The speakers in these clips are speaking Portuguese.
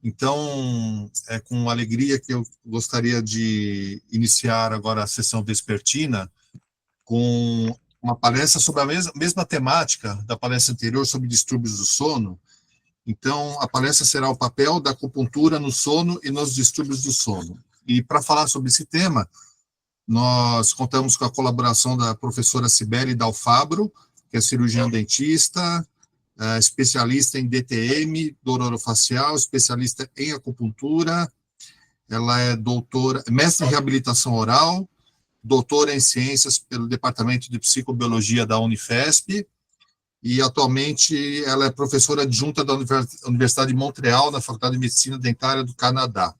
Então, é com alegria que eu gostaria de iniciar agora a sessão vespertina com uma palestra sobre a mesma temática da palestra anterior sobre distúrbios do sono. Então, a palestra será o papel da acupuntura no sono e nos distúrbios do sono. E para falar sobre esse tema, nós contamos com a colaboração da professora Cibele Dalfabro, que é cirurgiã dentista, especialista em DTM, dor orofacial, especialista em acupuntura. Ela é doutora, mestre em reabilitação oral, doutora em ciências pelo Departamento de Psicobiologia da Unifesp, e atualmente ela é professora adjunta da Universidade de Montreal, na Faculdade de Medicina Dentária do Canadá.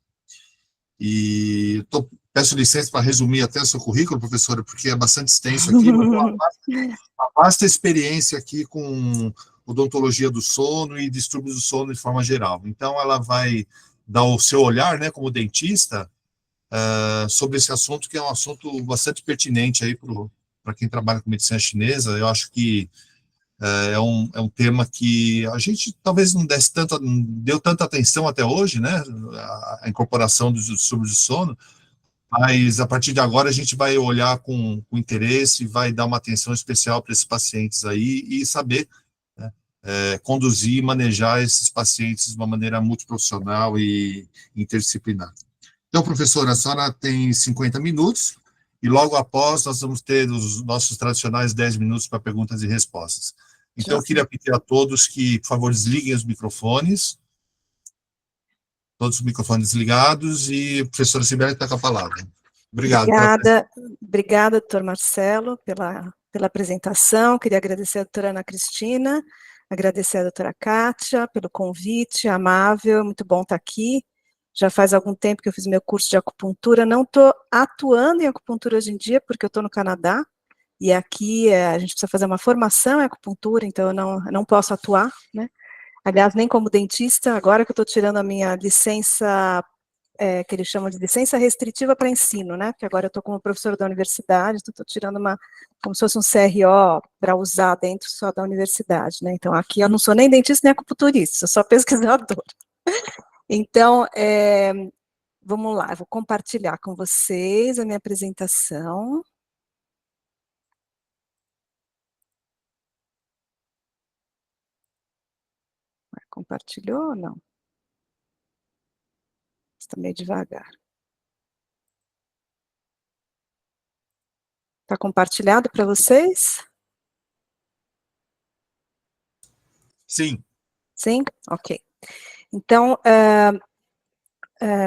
E peço licença para resumir até o seu currículo, professora, porque é bastante extenso aqui, mas uma vasta experiência aqui com odontologia do sono e distúrbios do sono de forma geral. Então, ela vai dar o seu olhar, né, como dentista, sobre esse assunto, que é um assunto bastante pertinente aí para quem trabalha com medicina chinesa. Eu acho que é um tema que a gente talvez não deu tanta atenção até hoje, né, a incorporação dos distúrbios do sono, mas a partir de agora a gente vai olhar com interesse, vai dar uma atenção especial para esses pacientes aí e saber, né, conduzir e manejar esses pacientes de uma maneira multiprofissional e interdisciplinar. Então, professora, a senhora tem 50 minutos e logo após nós vamos ter os nossos tradicionais 10 minutos para perguntas e respostas. Então, eu queria pedir a todos que, por favor, desliguem os microfones, todos os microfones ligados, e a professora Cibele está com a palavra. Obrigado. Obrigada, doutor Marcelo, pela apresentação. Queria agradecer a doutora Ana Cristina, agradecer a doutora Kátia pelo convite amável, muito bom estar aqui. Já faz algum tempo que eu fiz meu curso de acupuntura, não estou atuando em acupuntura hoje em dia, porque eu estou no Canadá, e aqui a gente precisa fazer uma formação em acupuntura, então eu não posso atuar, né? Aliás, nem como dentista, agora que eu estou tirando a minha licença, que eles chamam de licença restritiva para ensino, né? Porque agora eu estou como professora da universidade, então estou tirando como se fosse um CRO para usar dentro só da universidade, né? Então aqui eu não sou nem dentista nem acupunturista, sou só pesquisadora. Então, vamos lá, eu vou compartilhar com vocês a minha apresentação. Compartilhou ou não? Está meio devagar. Está compartilhado para vocês? Sim. Sim? Ok. Então,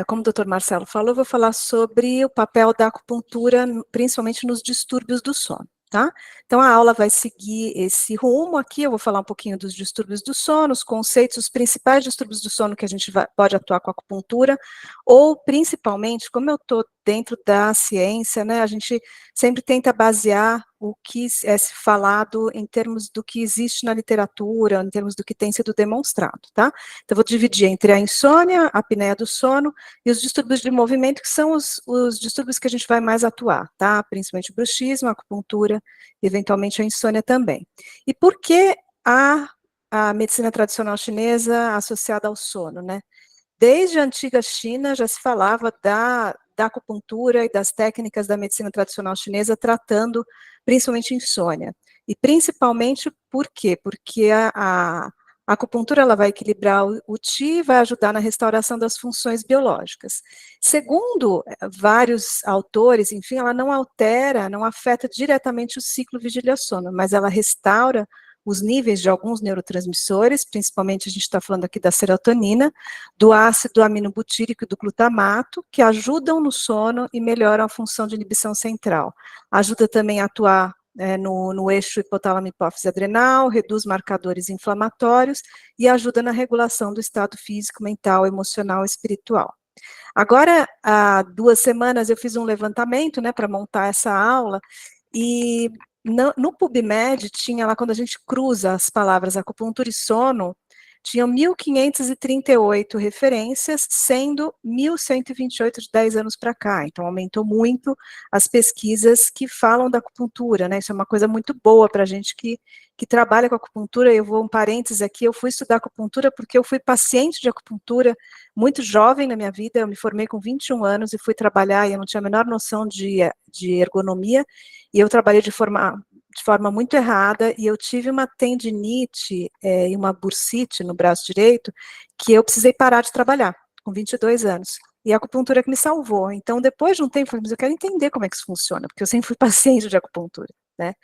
como o doutor Marcelo falou, eu vou falar sobre o papel da acupuntura, principalmente nos distúrbios do sono, tá? Então, a aula vai seguir esse rumo aqui, eu vou falar um pouquinho dos distúrbios do sono, os conceitos, os principais distúrbios do sono que a gente pode atuar com a acupuntura, ou, principalmente, como eu estou dentro da ciência, né, a gente sempre tenta basear o que é falado em termos do que existe na literatura, em termos do que tem sido demonstrado, tá? Então, eu vou dividir entre a insônia, a apneia do sono e os distúrbios de movimento, que são os distúrbios que a gente vai mais atuar, tá? Principalmente o bruxismo, a acupuntura, e eventualmente a insônia também. E por que a medicina tradicional chinesa associada ao sono, né? Desde a antiga China já se falava da acupuntura e das técnicas da medicina tradicional chinesa tratando principalmente insônia. E principalmente por quê? Porque a acupuntura ela vai equilibrar o Qi, vai ajudar na restauração das funções biológicas. Segundo vários autores, enfim, ela não altera, não afeta diretamente o ciclo vigília-sono, mas ela restaura os níveis de alguns neurotransmissores, principalmente a gente está falando aqui da serotonina, do ácido aminobutírico e do glutamato, que ajudam no sono e melhoram a função de inibição central. Ajuda também a atuar no eixo hipotálamo-hipófise adrenal, reduz marcadores inflamatórios e ajuda na regulação do estado físico, mental, emocional e espiritual. Agora, há 2 semanas eu fiz um levantamento, né, para montar essa aula, e no PubMed tinha lá, quando a gente cruza as palavras acupuntura e sono, tinham 1.538 referências, sendo 1.128 de 10 anos para cá. Então, aumentou muito as pesquisas que falam da acupuntura, né? Isso é uma coisa muito boa para a gente que trabalha com acupuntura. Eu vou um parênteses aqui, eu fui estudar acupuntura porque eu fui paciente de acupuntura muito jovem na minha vida, eu me formei com 21 anos e fui trabalhar, e eu não tinha a menor noção de ergonomia, e eu trabalhei de forma muito errada, e eu tive uma tendinite e uma bursite no braço direito, que eu precisei parar de trabalhar, com 22 anos. E a acupuntura que me salvou. Então, depois de um tempo, eu falei, mas eu quero entender como é que isso funciona, porque eu sempre fui paciente de acupuntura, né?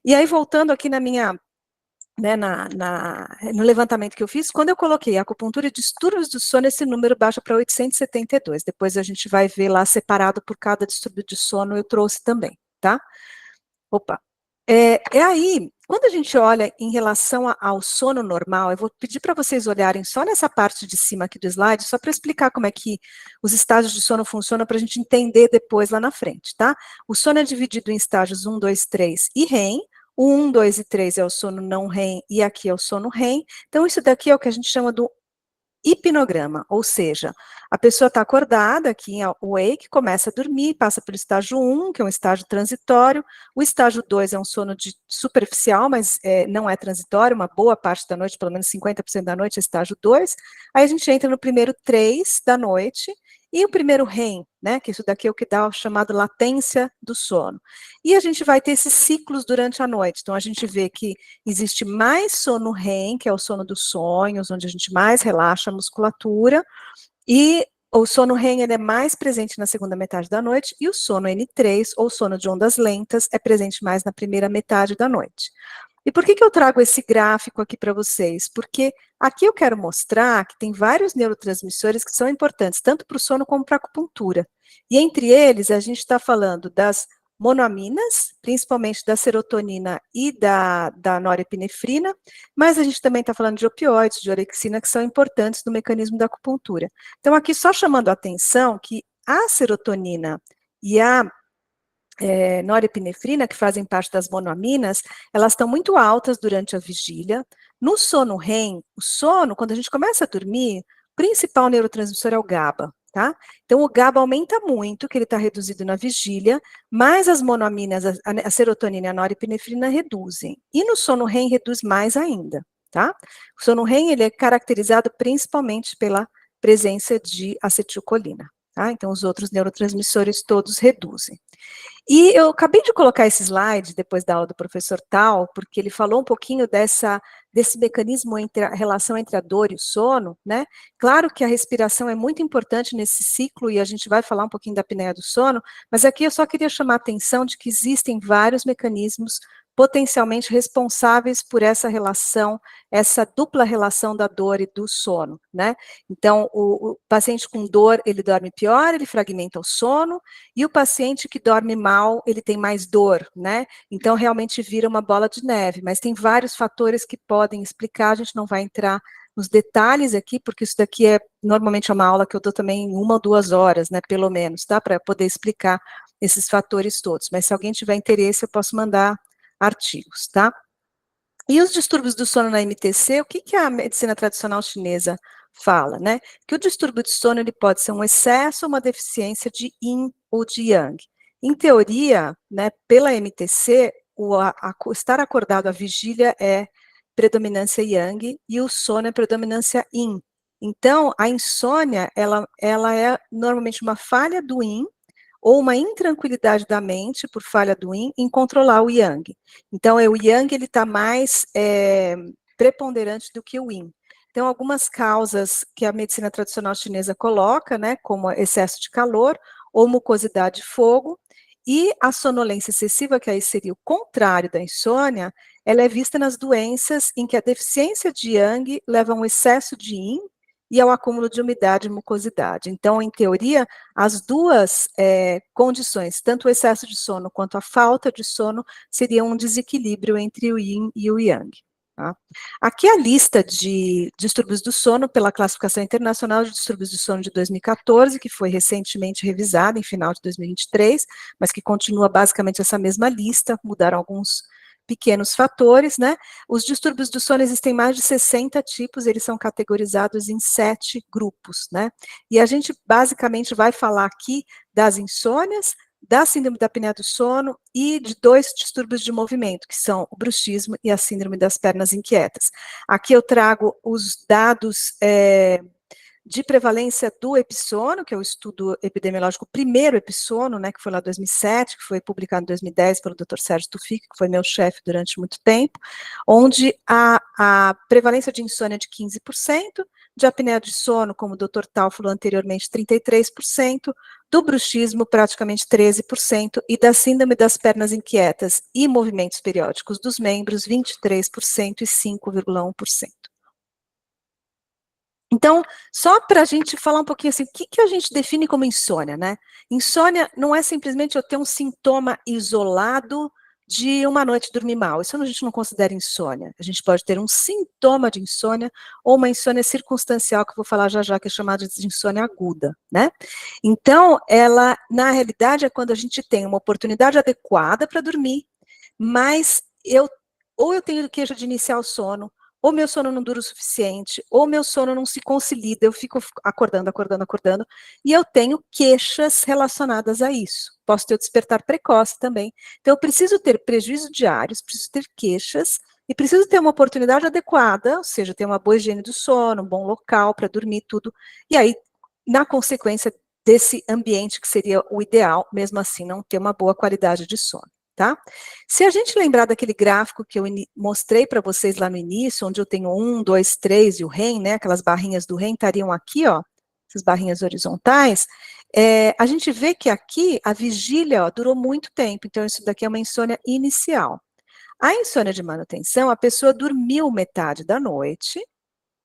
E aí, voltando aqui na minha, né, no levantamento que eu fiz, quando eu coloquei acupuntura e distúrbios do sono, esse número baixa para 872. Depois a gente vai ver lá separado por cada distúrbio de sono, eu trouxe também, tá? Opa. Aí, quando a gente olha em relação ao sono normal, eu vou pedir para vocês olharem só nessa parte de cima aqui do slide, só para explicar como é que os estágios de sono funcionam, para a gente entender depois lá na frente, tá? O sono é dividido em estágios 1, 2, 3 e REM. O 1, 2 e 3 é o sono não REM e aqui é o sono REM. Então, isso daqui é o que a gente chama do hipnograma, ou seja, a pessoa está acordada aqui em wake, começa a dormir, passa pelo estágio 1, que é um estágio transitório, o estágio 2 é um sono superficial, mas não é transitório, uma boa parte da noite, pelo menos 50% da noite é estágio 2, aí a gente entra no primeiro 3 da noite, e o primeiro REM, né, que isso daqui é o que dá o chamado latência do sono. E a gente vai ter esses ciclos durante a noite, então a gente vê que existe mais sono REM, que é o sono dos sonhos, onde a gente mais relaxa a musculatura, e o sono REM ele é mais presente na segunda metade da noite, e o sono N3, ou sono de ondas lentas, é presente mais na primeira metade da noite. E por que eu trago esse gráfico aqui para vocês? Porque aqui eu quero mostrar que tem vários neurotransmissores que são importantes, tanto para o sono como para a acupuntura. E entre eles, a gente está falando das monoaminas, principalmente da serotonina e da norepinefrina, mas a gente também está falando de opioides, de orexina, que são importantes no mecanismo da acupuntura. Então, aqui só chamando a atenção que a serotonina e a norepinefrina, que fazem parte das monoaminas, elas estão muito altas durante a vigília. No sono REM, o sono, quando a gente começa a dormir, o principal neurotransmissor é o GABA, tá? Então, o GABA aumenta muito, que ele está reduzido na vigília, mas as monoaminas, a serotonina e a norepinefrina reduzem. E no sono REM reduz mais ainda, tá? O sono REM, ele é caracterizado principalmente pela presença de acetilcolina, tá? Então, os outros neurotransmissores todos reduzem. E eu acabei de colocar esse slide depois da aula do professor Tal, porque ele falou um pouquinho desse mecanismo entre a relação entre a dor e o sono, né? Claro que a respiração é muito importante nesse ciclo e a gente vai falar um pouquinho da apneia do sono, mas aqui eu só queria chamar a atenção de que existem vários mecanismos potencialmente responsáveis por essa relação, essa dupla relação da dor e do sono, né? Então, o paciente com dor, ele dorme pior, ele fragmenta o sono, e o paciente que dorme mal, ele tem mais dor, né? Então, realmente vira uma bola de neve, mas tem vários fatores que podem explicar, a gente não vai entrar nos detalhes aqui, porque isso daqui normalmente é uma aula que eu dou também em 1 ou 2 horas, né, pelo menos, tá? Para poder explicar esses fatores todos, mas se alguém tiver interesse, eu posso mandar artigos, tá? E os distúrbios do sono na MTC, o que a medicina tradicional chinesa fala, né? Que o distúrbio de sono ele pode ser um excesso ou uma deficiência de yin ou de yang. Em teoria, né, pela MTC, estar acordado à vigília é predominância yang e o sono é predominância yin. Então, a insônia, ela é normalmente uma falha do yin ou uma intranquilidade da mente por falha do yin em controlar o yang. Então, o yang ele está mais preponderante do que o yin. Então, algumas causas que a medicina tradicional chinesa coloca, né, como excesso de calor ou mucosidade de fogo, e a sonolência excessiva, que aí seria o contrário da insônia, ela é vista nas doenças em que a deficiência de yang leva a um excesso de yin e ao acúmulo de umidade e mucosidade. Então, em teoria, as duas condições, tanto o excesso de sono quanto a falta de sono, seriam um desequilíbrio entre o yin e o yang. Tá? Aqui a lista de distúrbios do sono pela Classificação Internacional de Distúrbios do Sono de 2014, que foi recentemente revisada em final de 2023, mas que continua basicamente essa mesma lista, mudaram alguns pequenos fatores, né? Os distúrbios do sono existem mais de 60 tipos, eles são categorizados em 7 grupos, né? E a gente basicamente vai falar aqui das insônias, da síndrome da apneia do sono e de 2 distúrbios de movimento, que são o bruxismo e a síndrome das pernas inquietas. Aqui eu trago os dados de prevalência do epissono, que é o estudo epidemiológico, o primeiro epissono, né, que foi lá em 2007, que foi publicado em 2010 pelo Dr. Sérgio Tufik, que foi meu chefe durante muito tempo, onde a prevalência de insônia é de 15%, de apneia de sono, como o Dr. Tal falou anteriormente, 33%, do bruxismo, praticamente 13%, e da síndrome das pernas inquietas e movimentos periódicos dos membros, 23% e 5,1%. Então, só para a gente falar um pouquinho assim, o que a gente define como insônia, né? Insônia não é simplesmente eu ter um sintoma isolado de uma noite dormir mal. Isso a gente não considera insônia. A gente pode ter um sintoma de insônia ou uma insônia circunstancial, que eu vou falar já já, que é chamada de insônia aguda, né? Então, ela, na realidade, é quando a gente tem uma oportunidade adequada para dormir, mas ou eu tenho queixa de iniciar o sono, ou meu sono não dura o suficiente, ou meu sono não se consolida, eu fico acordando, e eu tenho queixas relacionadas a isso. Posso ter o despertar precoce também. Então, eu preciso ter prejuízo diários, preciso ter queixas, e preciso ter uma oportunidade adequada, ou seja, ter uma boa higiene do sono, um bom local para dormir, tudo. E aí, na consequência desse ambiente que seria o ideal, mesmo assim, não ter uma boa qualidade de sono. Tá? Se a gente lembrar daquele gráfico que eu mostrei para vocês lá no início, onde eu tenho 1, 2, 3 e o REM, né, aquelas barrinhas do REM estariam aqui, ó, essas barrinhas horizontais, a gente vê que aqui a vigília, ó, durou muito tempo, então isso daqui é uma insônia inicial. A insônia de manutenção, a pessoa dormiu metade da noite,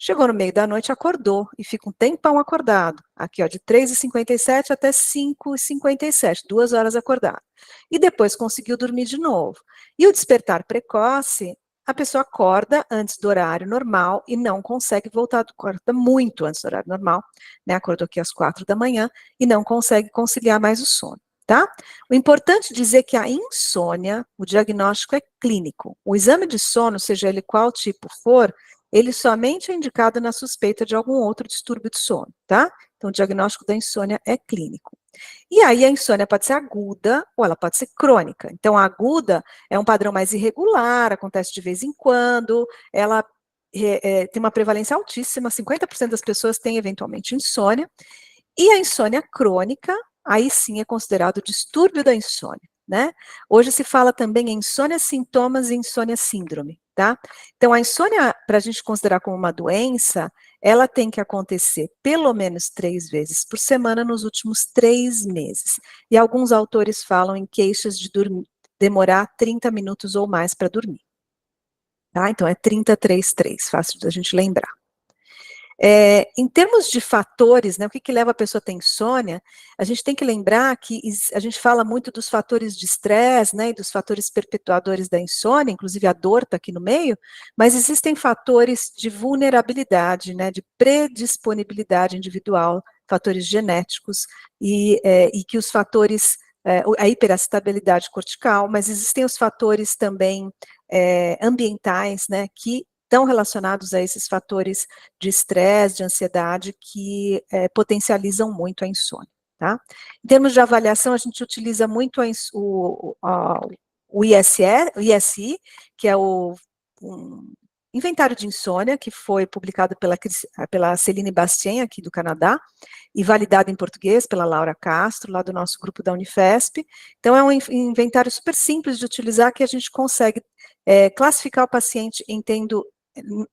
chegou no meio da noite, acordou, e fica um tempão acordado. Aqui, ó, de 3h57 até 5h57, 2 horas acordado. E depois conseguiu dormir de novo. E o despertar precoce, a pessoa acorda antes do horário normal e não consegue voltar, acorda muito antes do horário normal, né? Acordou aqui às 4 da manhã e não consegue conciliar mais o sono. Tá? O importante é dizer que a insônia, o diagnóstico é clínico. O exame de sono, seja ele qual tipo for, ele somente é indicado na suspeita de algum outro distúrbio de sono, tá? Então, o diagnóstico da insônia é clínico. E aí, a insônia pode ser aguda ou ela pode ser crônica. Então, a aguda é um padrão mais irregular, acontece de vez em quando, ela tem uma prevalência altíssima, 50% das pessoas têm eventualmente insônia. E a insônia crônica, aí sim é considerado distúrbio da insônia, né? Hoje se fala também em insônia sintomas e insônia síndrome, tá? Então, a insônia, para a gente considerar como uma doença, ela tem que acontecer pelo menos 3 vezes por semana nos últimos 3 meses. E alguns autores falam em queixas de demorar 30 minutos ou mais para dormir. Tá? Então, é 30-3-3, fácil da gente lembrar. Em termos de fatores, né, o que leva a pessoa a ter insônia, a gente tem que lembrar que a gente fala muito dos fatores de estresse, né, e dos fatores perpetuadores da insônia, inclusive a dor está aqui no meio, mas existem fatores de vulnerabilidade, né, de predisponibilidade individual, fatores genéticos, e que os fatores, a hiperexcitabilidade cortical, mas existem os fatores também ambientais, né, que estão relacionados a esses fatores de estresse, de ansiedade, que potencializam muito a insônia, tá? Em termos de avaliação, a gente utiliza muito o ISI, que é o inventário de insônia, que foi publicado pela Céline Bastien, aqui do Canadá, e validado em português pela Laura Castro, lá do nosso grupo da Unifesp. Então, é um inventário super simples de utilizar, que a gente consegue classificar o paciente em tendo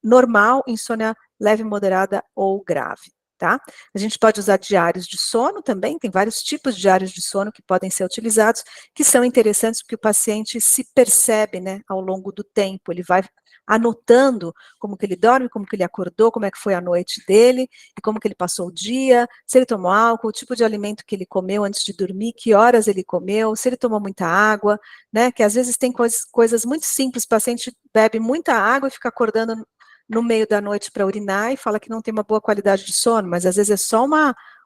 normal, insônia leve, moderada ou grave, tá? A gente pode usar diários de sono também, tem vários tipos de diários de sono que podem ser utilizados, que são interessantes porque o paciente se percebe, né, ao longo do tempo, ele vai anotando como que ele dorme, como que ele acordou, como é que foi a noite dele, e como que ele passou o dia, se ele tomou álcool, o tipo de alimento que ele comeu antes de dormir, que horas ele comeu, se ele tomou muita água, né, que às vezes tem coisas muito simples, o paciente bebe muita água e fica acordando no meio da noite para urinar e fala que não tem uma boa qualidade de sono, mas às vezes é só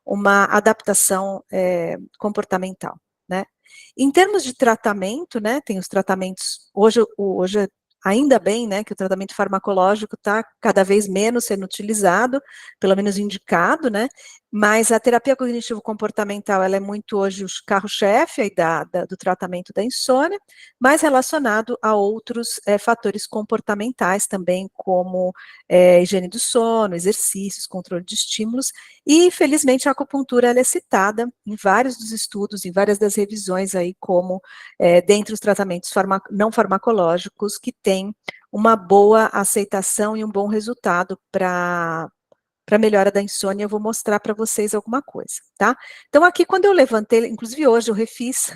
uma adaptação comportamental, né. Em termos de tratamento, né, tem os tratamentos, hoje ainda bem, né, que o tratamento farmacológico está cada vez menos sendo utilizado, pelo menos indicado, né, mas a terapia cognitivo-comportamental, ela é muito hoje o carro-chefe aí do tratamento da insônia, mas relacionado a outros fatores comportamentais também, como higiene do sono, exercícios, controle de estímulos, e felizmente a acupuntura ela é citada em vários dos estudos, em várias das revisões aí, como dentre os tratamentos não farmacológicos que tem uma boa aceitação e um bom resultado para melhora da insônia. Eu vou mostrar para vocês alguma coisa, tá? Então, aqui, quando eu levantei, inclusive hoje eu refiz,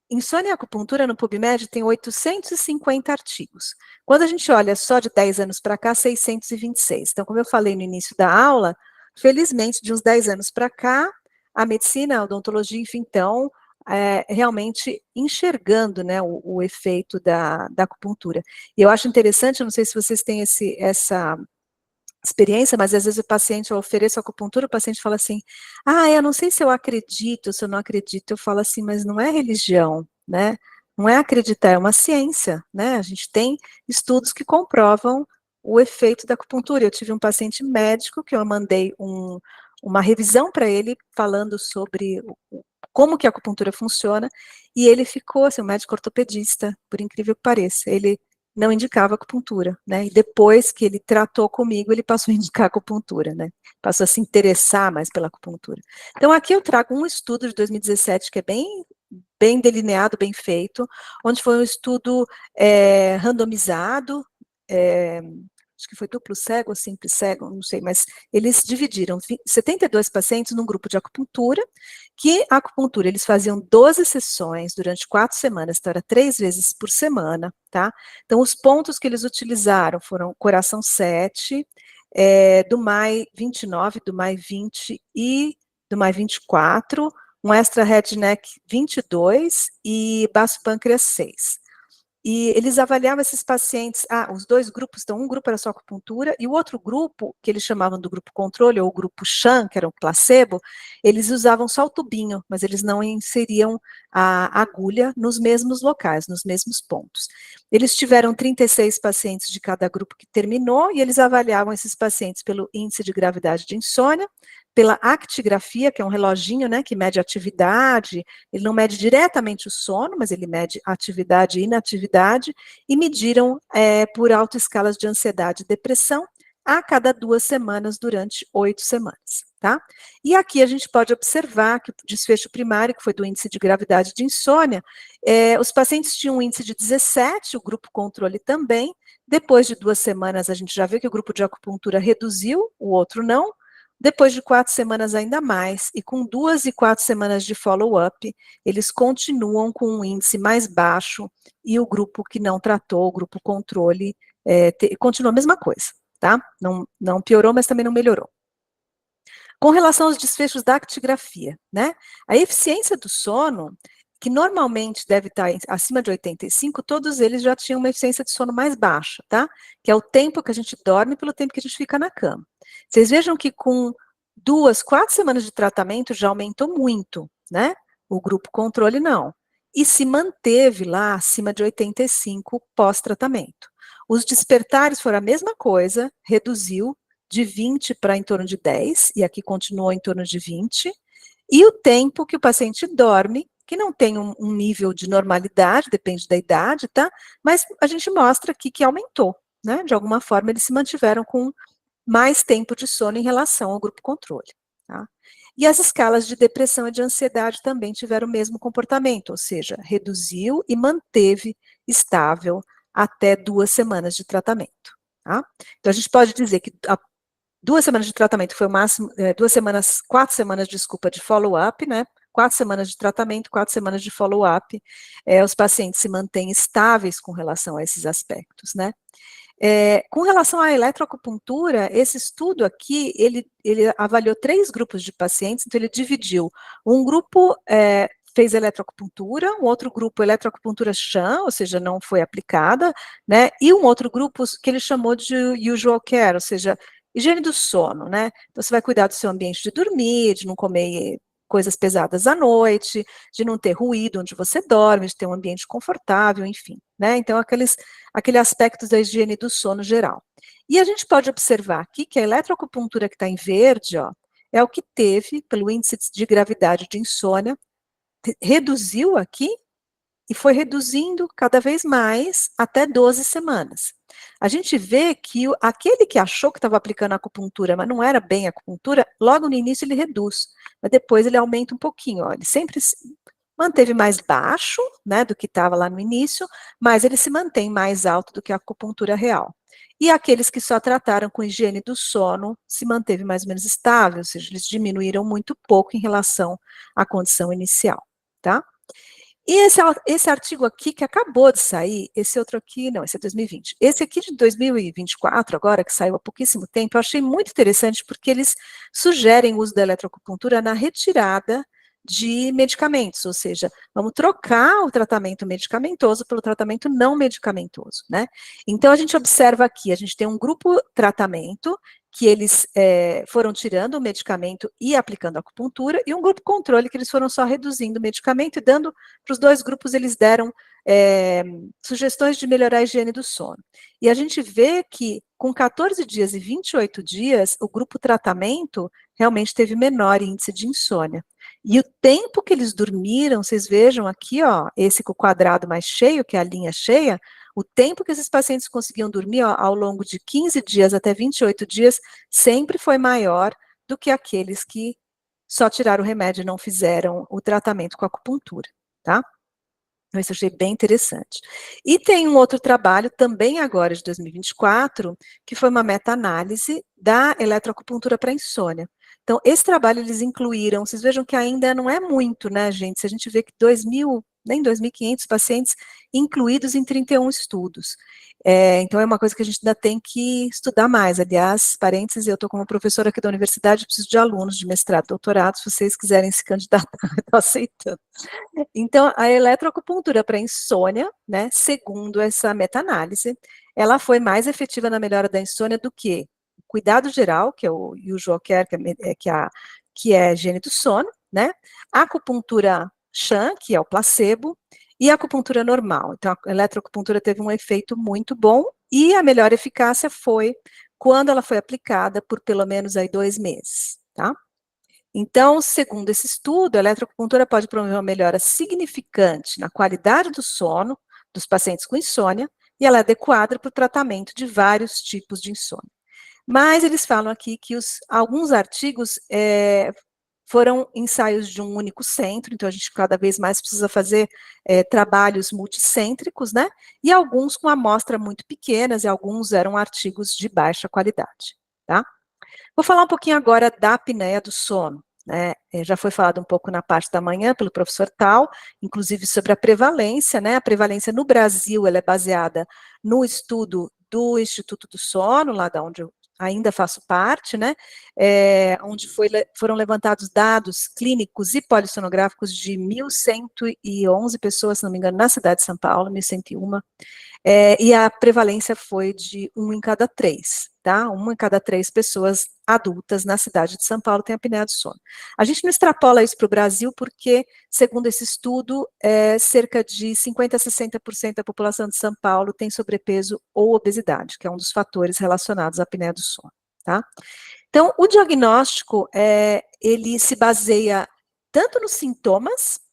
insônia e acupuntura no PubMed tem 850 artigos. Quando a gente olha só de 10 anos para cá, 626. Então, como eu falei no início da aula, felizmente, de uns 10 anos para cá, a medicina, a odontologia, enfim, então, realmente enxergando, né, o efeito da acupuntura. E eu acho interessante, eu não sei se vocês têm essa experiência, mas às vezes o paciente, eu ofereço acupuntura, o paciente fala assim, eu não sei se eu acredito, se eu não acredito. Eu falo assim, mas não é religião, né? Não é acreditar, é uma ciência, né? A gente tem estudos que comprovam o efeito da acupuntura. Eu tive um paciente médico que eu mandei uma revisão para ele, falando sobre como que a acupuntura funciona, e ele ficou, assim, um médico ortopedista, por incrível que pareça, ele não indicava acupuntura, né, e depois que ele tratou comigo, ele passou a indicar acupuntura, né, passou a se interessar mais pela acupuntura. Então, aqui eu trago um estudo de 2017, que é bem delineado, bem feito, onde foi um estudo randomizado, acho que foi duplo cego ou simples cego, não sei, mas eles dividiram 72 pacientes num grupo de acupuntura, que a acupuntura, eles faziam 12 sessões durante 4 semanas, então era 3 vezes por semana, tá? Então, os pontos que eles utilizaram foram coração 7, do MAI 29, do MAI 20 e do MAI 24, um extra head neck 22 e baço pâncreas 6. E eles avaliavam esses pacientes, os dois grupos, então um grupo era só acupuntura, e o outro grupo, que eles chamavam do grupo controle, ou o grupo sham, que era o placebo, eles usavam só o tubinho, mas eles não inseriam a agulha nos mesmos locais, nos mesmos pontos. Eles tiveram 36 pacientes de cada grupo que terminou, e eles avaliavam esses pacientes pelo índice de gravidade de insônia, pela actigrafia, que é um reloginho, né, que mede a atividade. Ele não mede diretamente o sono, mas ele mede atividade e inatividade, e mediram por autoescalas de ansiedade e depressão a cada 2 semanas, durante 8 semanas, tá? E aqui a gente pode observar que o desfecho primário, que foi do índice de gravidade de insônia, os pacientes tinham um índice de 17, o grupo controle também. Depois de 2 semanas, a gente já viu que o grupo de acupuntura reduziu, o outro não. Depois de 4 semanas ainda mais, e com 2 e 4 semanas de follow-up, eles continuam com um índice mais baixo, e o grupo que não tratou, o grupo controle, continua a mesma coisa, tá? Não piorou, mas também não melhorou. Com relação aos desfechos da actigrafia, né? A eficiência do sono, que normalmente deve estar acima de 85, todos eles já tinham uma eficiência de sono mais baixa, tá? Que é o tempo que a gente dorme pelo tempo que a gente fica na cama. Vocês vejam que com 2, 4 semanas de tratamento já aumentou muito, né? O grupo controle não. E se manteve lá acima de 85 pós-tratamento. Os despertares foram a mesma coisa, reduziu de 20 para em torno de 10, e aqui continuou em torno de 20, e o tempo que o paciente dorme, que não tem um nível de normalidade, depende da idade, tá? Mas a gente mostra aqui que aumentou, né? De alguma forma, eles se mantiveram com mais tempo de sono em relação ao grupo controle, tá? E as escalas de depressão e de ansiedade também tiveram o mesmo comportamento, ou seja, reduziu e manteve estável até 2 semanas de tratamento, tá? Então, a gente pode dizer que 2 semanas de tratamento foi o máximo, 4 semanas, desculpa, de follow-up, né? 4 semanas de tratamento, 4 semanas de follow-up, os pacientes se mantêm estáveis com relação a esses aspectos, né? Com relação à eletroacupuntura, esse estudo aqui, ele avaliou 3 grupos de pacientes, então ele dividiu, um grupo fez eletroacupuntura, um outro grupo eletroacupuntura sham, ou seja, não foi aplicada, né, e um outro grupo que ele chamou de usual care, ou seja, higiene do sono, né, então você vai cuidar do seu ambiente de dormir, de não comer coisas pesadas à noite, de não ter ruído onde você dorme, de ter um ambiente confortável, enfim, né? Então, aquele aspecto da higiene do sono geral. E a gente pode observar aqui que a eletroacupuntura que está em verde, ó, é o que teve, pelo índice de gravidade de insônia, reduziu aqui e foi reduzindo cada vez mais até 12 semanas. A gente vê que aquele que achou que estava aplicando acupuntura, mas não era bem acupuntura, logo no início ele reduz, mas depois ele aumenta um pouquinho, ó, ele sempre se manteve mais baixo, né, do que estava lá no início, mas ele se mantém mais alto do que a acupuntura real. E aqueles que só trataram com higiene do sono se manteve mais ou menos estável, ou seja, eles diminuíram muito pouco em relação à condição inicial, tá? E esse artigo aqui que acabou de sair, esse outro aqui, não, esse é 2020. Esse aqui de 2024, agora, que saiu há pouquíssimo tempo, eu achei muito interessante porque eles sugerem o uso da eletroacupuntura na retirada de medicamentos, ou seja, vamos trocar o tratamento medicamentoso pelo tratamento não medicamentoso, né? Então, a gente observa aqui, a gente tem um grupo tratamento, que eles foram tirando o medicamento e aplicando acupuntura, e um grupo controle, que eles foram só reduzindo o medicamento e dando, para os dois grupos, eles deram sugestões de melhorar a higiene do sono. E a gente vê que, com 14 dias e 28 dias, o grupo tratamento realmente teve menor índice de insônia. E o tempo que eles dormiram, vocês vejam aqui, ó, esse com o quadrado mais cheio, que é a linha cheia, o tempo que esses pacientes conseguiam dormir, ó, ao longo de 15 dias até 28 dias, sempre foi maior do que aqueles que só tiraram o remédio e não fizeram o tratamento com a acupuntura, tá? Então, isso eu achei bem interessante. E tem um outro trabalho, também agora de 2024, que foi uma meta-análise da eletroacupuntura para insônia. Então, esse trabalho eles incluíram, vocês vejam que ainda não é muito, né, gente? Se a gente vê que 2.000, nem 2.500 pacientes incluídos em 31 estudos. Então, é uma coisa que a gente ainda tem que estudar mais. Aliás, parênteses, eu estou como professora aqui da universidade, preciso de alunos de mestrado, doutorado, se vocês quiserem se candidatar, eu estou aceitando. Então, a eletroacupuntura para insônia, né, segundo essa meta-análise, ela foi mais efetiva na melhora da insônia do que o cuidado geral, que é o usual care, que é a higiene do sono, né, a acupuntura Shan, que é o placebo, e a acupuntura normal. Então, a eletroacupuntura teve um efeito muito bom, e a melhor eficácia foi quando ela foi aplicada por pelo menos aí 2 meses, tá? Então, segundo esse estudo, a eletroacupuntura pode promover uma melhora significante na qualidade do sono dos pacientes com insônia, e ela é adequada para o tratamento de vários tipos de insônia. Mas eles falam aqui que alguns artigos foram ensaios de um único centro, então a gente cada vez mais precisa fazer trabalhos multicêntricos, né? E alguns com amostra muito pequenas, e alguns eram artigos de baixa qualidade, tá? Vou falar um pouquinho agora da apneia do sono, né? Já foi falado um pouco na parte da manhã pelo professor Tal, inclusive sobre a prevalência, né? A prevalência no Brasil, ela é baseada no estudo do Instituto do Sono, lá da onde eu ainda faço parte, né? Onde foram levantados dados clínicos e polissonográficos de 1.111 pessoas, se não me engano, na cidade de São Paulo, 1.101, e a prevalência foi de 1 em cada 3, tá? 1 em cada 3 pessoas adultas na cidade de São Paulo tem apneia do sono. A gente não extrapola isso para o Brasil porque, segundo esse estudo, cerca de 50% a 60% da população de São Paulo tem sobrepeso ou obesidade, que é um dos fatores relacionados à apneia do sono, tá? Então, o diagnóstico, ele se baseia tanto nos sintomas,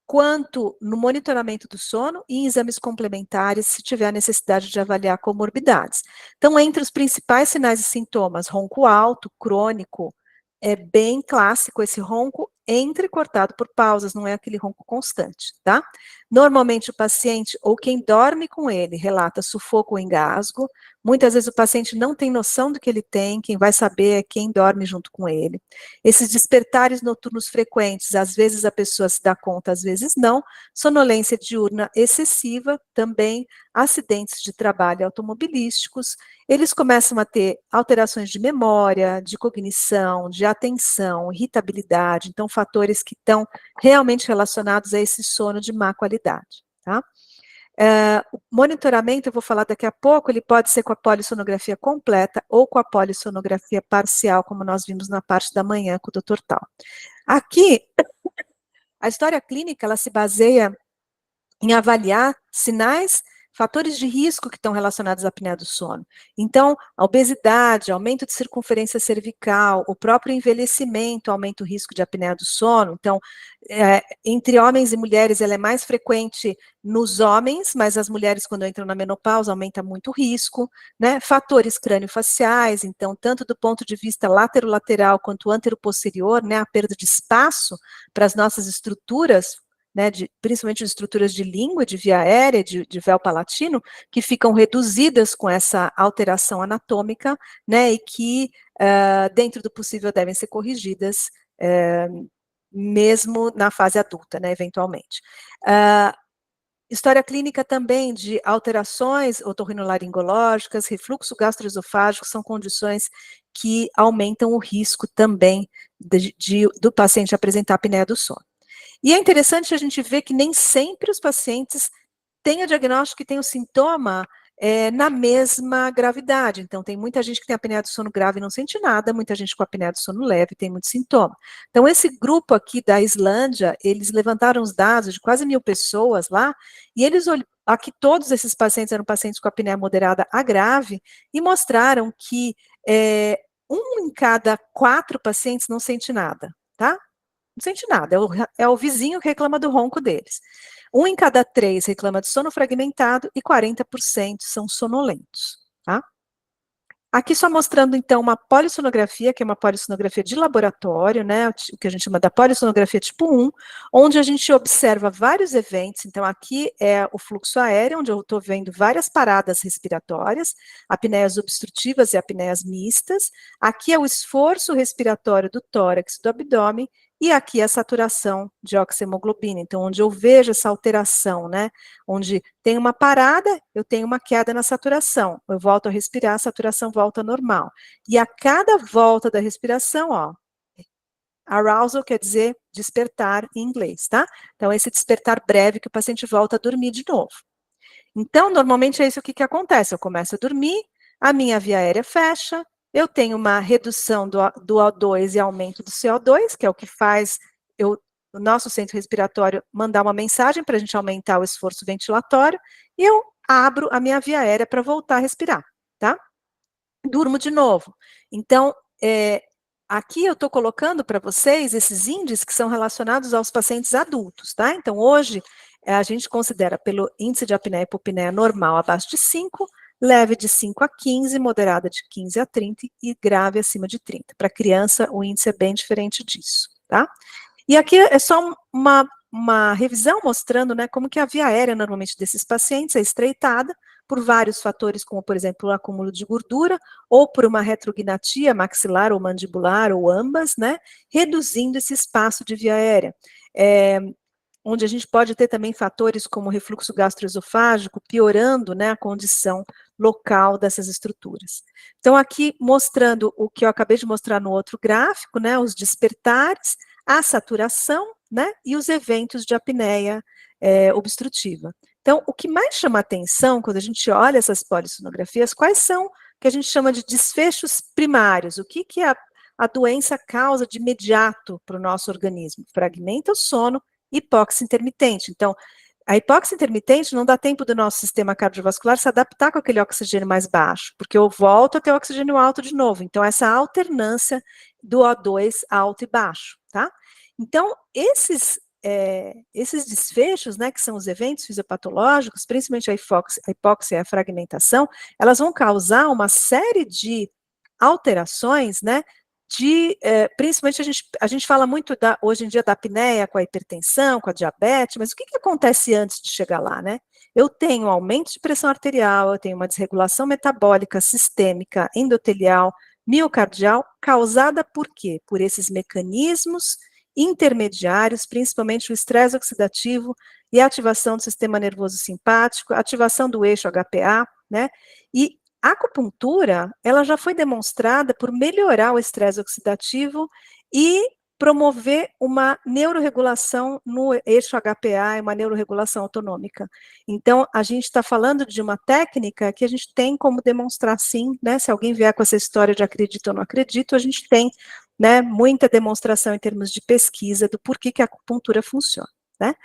quanto no monitoramento do sono e em exames complementares, se tiver a necessidade de avaliar comorbidades. Então, entre os principais sinais e sintomas, ronco alto, crônico, é bem clássico esse ronco entrecortado por pausas, não é aquele ronco constante, tá? Normalmente o paciente, ou quem dorme com ele, relata sufoco ou engasgo, muitas vezes o paciente não tem noção do que ele tem, quem vai saber é quem dorme junto com ele. Esses despertares noturnos frequentes, às vezes a pessoa se dá conta, às vezes não, sonolência diurna excessiva, também acidentes de trabalho automobilísticos, eles começam a ter alterações de memória, de cognição, de atenção, irritabilidade, então fatores que estão realmente relacionados a esse sono de má qualidade, tá? O monitoramento, eu vou falar daqui a pouco, ele pode ser com a polissonografia completa ou com a polissonografia parcial, como nós vimos na parte da manhã com o Dr. Tal. Aqui, a história clínica, ela se baseia em avaliar sinais, fatores de risco que estão relacionados à apneia do sono. Então, a obesidade, aumento de circunferência cervical, o próprio envelhecimento aumenta o risco de apneia do sono. Então, entre homens e mulheres, ela é mais frequente nos homens, mas as mulheres, quando entram na menopausa, aumenta muito o risco, né? Fatores crâniofaciais, então, tanto do ponto de vista lateral quanto antero-posterior, né? A perda de espaço para as nossas estruturas, né, principalmente de estruturas de língua, de via aérea, de véu palatino, que ficam reduzidas com essa alteração anatômica, né, e que, dentro do possível, devem ser corrigidas, mesmo na fase adulta, né, eventualmente. História clínica também de alterações otorrinolaringológicas, refluxo gastroesofágico, são condições que aumentam o risco também do paciente apresentar apneia do sono. E é interessante a gente ver que nem sempre os pacientes têm o diagnóstico e têm o sintoma na mesma gravidade. Então, tem muita gente que tem apneia do sono grave e não sente nada, muita gente com apneia do sono leve tem muito sintoma. Então, esse grupo aqui da Islândia, eles levantaram os dados de quase 1.000 pessoas lá, e eles aqui todos esses pacientes eram pacientes com apneia moderada a grave, e mostraram que 1 em cada 4 pacientes não sente nada, tá? Não sente nada, é o vizinho que reclama do ronco deles. 1 em cada 3 reclama de sono fragmentado e 40% são sonolentos, tá? Aqui só mostrando, então, uma polissonografia, que é uma polissonografia de laboratório, né, o que a gente chama da polissonografia tipo 1, onde a gente observa vários eventos. Então, aqui é o fluxo aéreo, onde eu estou vendo várias paradas respiratórias, apneias obstrutivas e apneias mistas. Aqui é o esforço respiratório do tórax e do abdômen, e aqui a saturação de oxihemoglobina, então, onde eu vejo essa alteração, né, onde tem uma parada, eu tenho uma queda na saturação, eu volto a respirar, a saturação volta ao normal. E a cada volta da respiração, ó, arousal quer dizer despertar em inglês, tá? Então, esse despertar breve que o paciente volta a dormir de novo. Então, normalmente é isso que acontece, eu começo a dormir, a minha via aérea fecha, eu tenho uma redução do O2 e aumento do CO2, que é o que faz o nosso centro respiratório mandar uma mensagem para a gente aumentar o esforço ventilatório, e eu abro a minha via aérea para voltar a respirar, tá? Durmo de novo. Então, aqui eu estou colocando para vocês esses índices que são relacionados aos pacientes adultos, tá? Então, hoje, a gente considera pelo índice de apneia e hipopneia normal abaixo de 5, leve de 5 a 15, moderada de 15 a 30 e grave acima de 30. Para criança, o índice é bem diferente disso, tá? E aqui é só uma revisão mostrando, né, como que a via aérea, normalmente, desses pacientes é estreitada por vários fatores, como, por exemplo, o acúmulo de gordura, ou por uma retrognatia maxilar ou mandibular, ou ambas, né, reduzindo esse espaço de via aérea. Onde a gente pode ter também fatores como refluxo gastroesofágico, piorando, né, a condição local dessas estruturas. Então, aqui mostrando o que eu acabei de mostrar no outro gráfico, né, os despertares, a saturação, né, e os eventos de apneia obstrutiva. Então, o que mais chama atenção quando a gente olha essas polissonografias, quais são o que a gente chama de desfechos primários, o que a doença causa de imediato para o nosso organismo? Fragmenta o sono, hipóxia intermitente. Então, a hipóxia intermitente não dá tempo do nosso sistema cardiovascular se adaptar com aquele oxigênio mais baixo, porque eu volto a ter oxigênio alto de novo. Então, essa alternância do O2 alto e baixo, tá? Então, esses desfechos, né, que são os eventos fisiopatológicos, principalmente a hipóxia e a fragmentação, elas vão causar uma série de alterações, né, principalmente a gente fala muito hoje em dia da apneia com a hipertensão, com a diabetes, mas o que acontece antes de chegar lá, né? Eu tenho aumento de pressão arterial, eu tenho uma desregulação metabólica, sistêmica, endotelial, miocardial, causada por quê? Por esses mecanismos intermediários, principalmente o estresse oxidativo e a ativação do sistema nervoso simpático, ativação do eixo HPA, né? E a acupuntura, ela já foi demonstrada por melhorar o estresse oxidativo e promover uma neuroregulação no eixo HPA e uma neuroregulação autonômica. Então, a gente está falando de uma técnica que a gente tem como demonstrar sim, né? Se alguém vier com essa história de acredito ou não acredito, a gente tem né, muita demonstração em termos de pesquisa do porquê que a acupuntura funciona, né.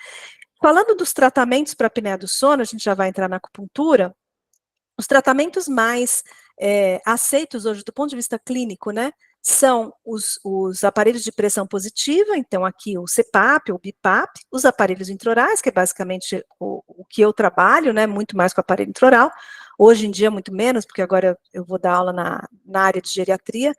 Falando dos tratamentos para a apneia do sono, a gente já vai entrar na acupuntura, os tratamentos mais aceitos hoje do ponto de vista clínico, né, são os aparelhos de pressão positiva, então aqui o CPAP ou BIPAP, os aparelhos intraorais, que é basicamente o que eu trabalho, né, muito mais com o aparelho intraoral, hoje em dia muito menos, porque agora eu vou dar aula na área de geriatria,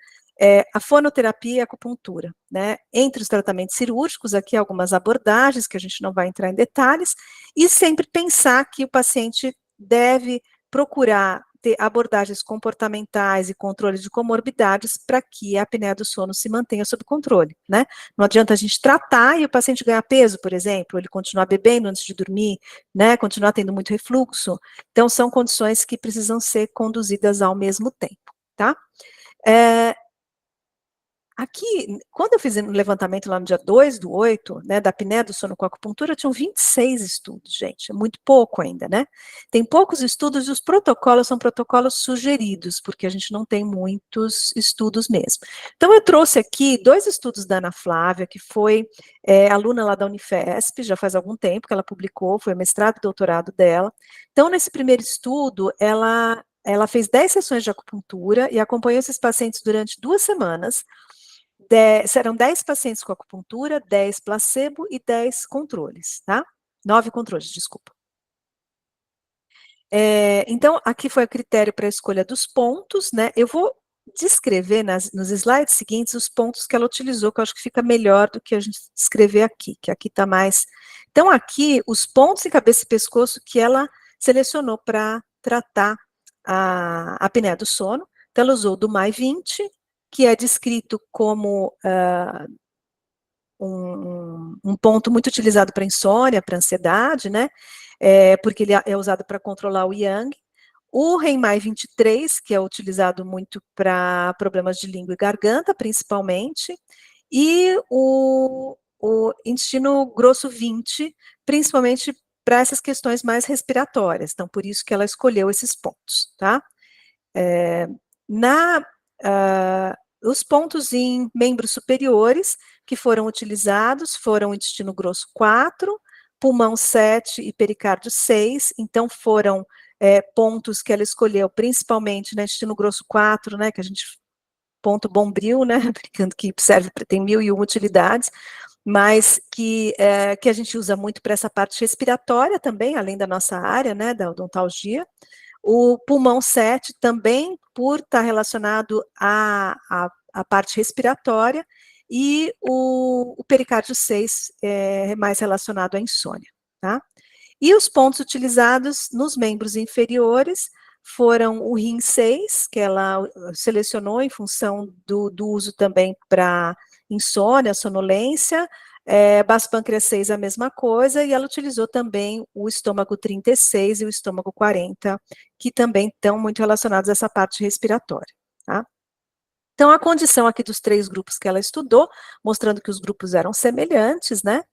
a fonoterapia e a acupuntura, né, entre os tratamentos cirúrgicos, aqui algumas abordagens, que a gente não vai entrar em detalhes, e sempre pensar que o paciente deve procurar ter abordagens comportamentais e controle de comorbidades para que a apneia do sono se mantenha sob controle, né? Não adianta a gente tratar e o paciente ganhar peso, por exemplo, ele continuar bebendo antes de dormir, né? Continuar tendo muito refluxo. Então, são condições que precisam ser conduzidas ao mesmo tempo, tá? Aqui, quando eu fiz o levantamento lá no dia 2/8, né, da apneia do sono com acupuntura, tinham 26 estudos, gente, é muito pouco ainda, né? Tem poucos estudos e os protocolos são protocolos sugeridos, porque a gente não tem muitos estudos mesmo. Então, eu trouxe aqui 2 estudos da Ana Flávia, que foi aluna lá da Unifesp, já faz algum tempo que ela publicou, foi o mestrado e doutorado dela. Então, nesse primeiro estudo, ela fez 10 sessões de acupuntura e acompanhou esses pacientes durante 2 semanas. Serão 10 pacientes com acupuntura, 10 placebo e 10 controles, tá? 9 controles, desculpa. Então, aqui foi o critério para a escolha dos pontos, né? Eu vou descrever nos slides seguintes os pontos que ela utilizou, que eu acho que fica melhor do que a gente descrever aqui, que aqui está mais... Então, aqui, os pontos em cabeça e pescoço que ela selecionou para tratar a apneia do sono. Então, ela usou do MAI 20, que é descrito como um ponto muito utilizado para insônia, para ansiedade, né? Porque ele é usado para controlar o Yang. O REIMAI 23, que é utilizado muito para problemas de língua e garganta, principalmente, e o intestino grosso 20, principalmente para essas questões mais respiratórias. Então, por isso que ela escolheu esses pontos, tá? Os pontos em membros superiores que foram utilizados foram o intestino grosso 4, pulmão 7 e pericárdio 6, então foram pontos que ela escolheu, principalmente no intestino grosso 4, né, que a gente, ponto bombril, né, brincando que serve, tem 1001 utilidades, mas que a gente usa muito para essa parte respiratória também, além da nossa área, né, da odontalgia. O pulmão 7 também, por estar relacionado à parte respiratória, e o pericárdio 6 é mais relacionado à insônia, tá? E os pontos utilizados nos membros inferiores foram o rim 6, que ela selecionou em função do uso também para insônia, sonolência, baço pâncreas 6 a mesma coisa, e ela utilizou também o estômago 36 e o estômago 40, que também estão muito relacionados a essa parte respiratória, tá? Então, a condição aqui dos 3 grupos que ela estudou, mostrando que os grupos eram semelhantes, né?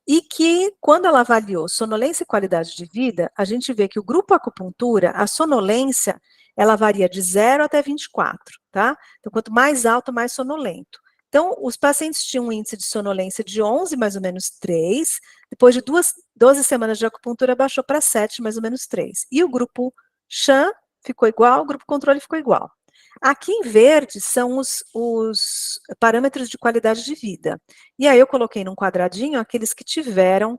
E que, quando ela avaliou sonolência e qualidade de vida, a gente vê que o grupo acupuntura, a sonolência, ela varia de 0 até 24, tá? Então, quanto mais alto, mais sonolento. Então, os pacientes tinham um índice de sonolência de 11, mais ou menos 3, depois de 12 semanas de acupuntura, baixou para 7, mais ou menos 3. E o grupo Shan ficou igual, o grupo controle ficou igual. Aqui em verde são os parâmetros de qualidade de vida. E aí eu coloquei num quadradinho aqueles que tiveram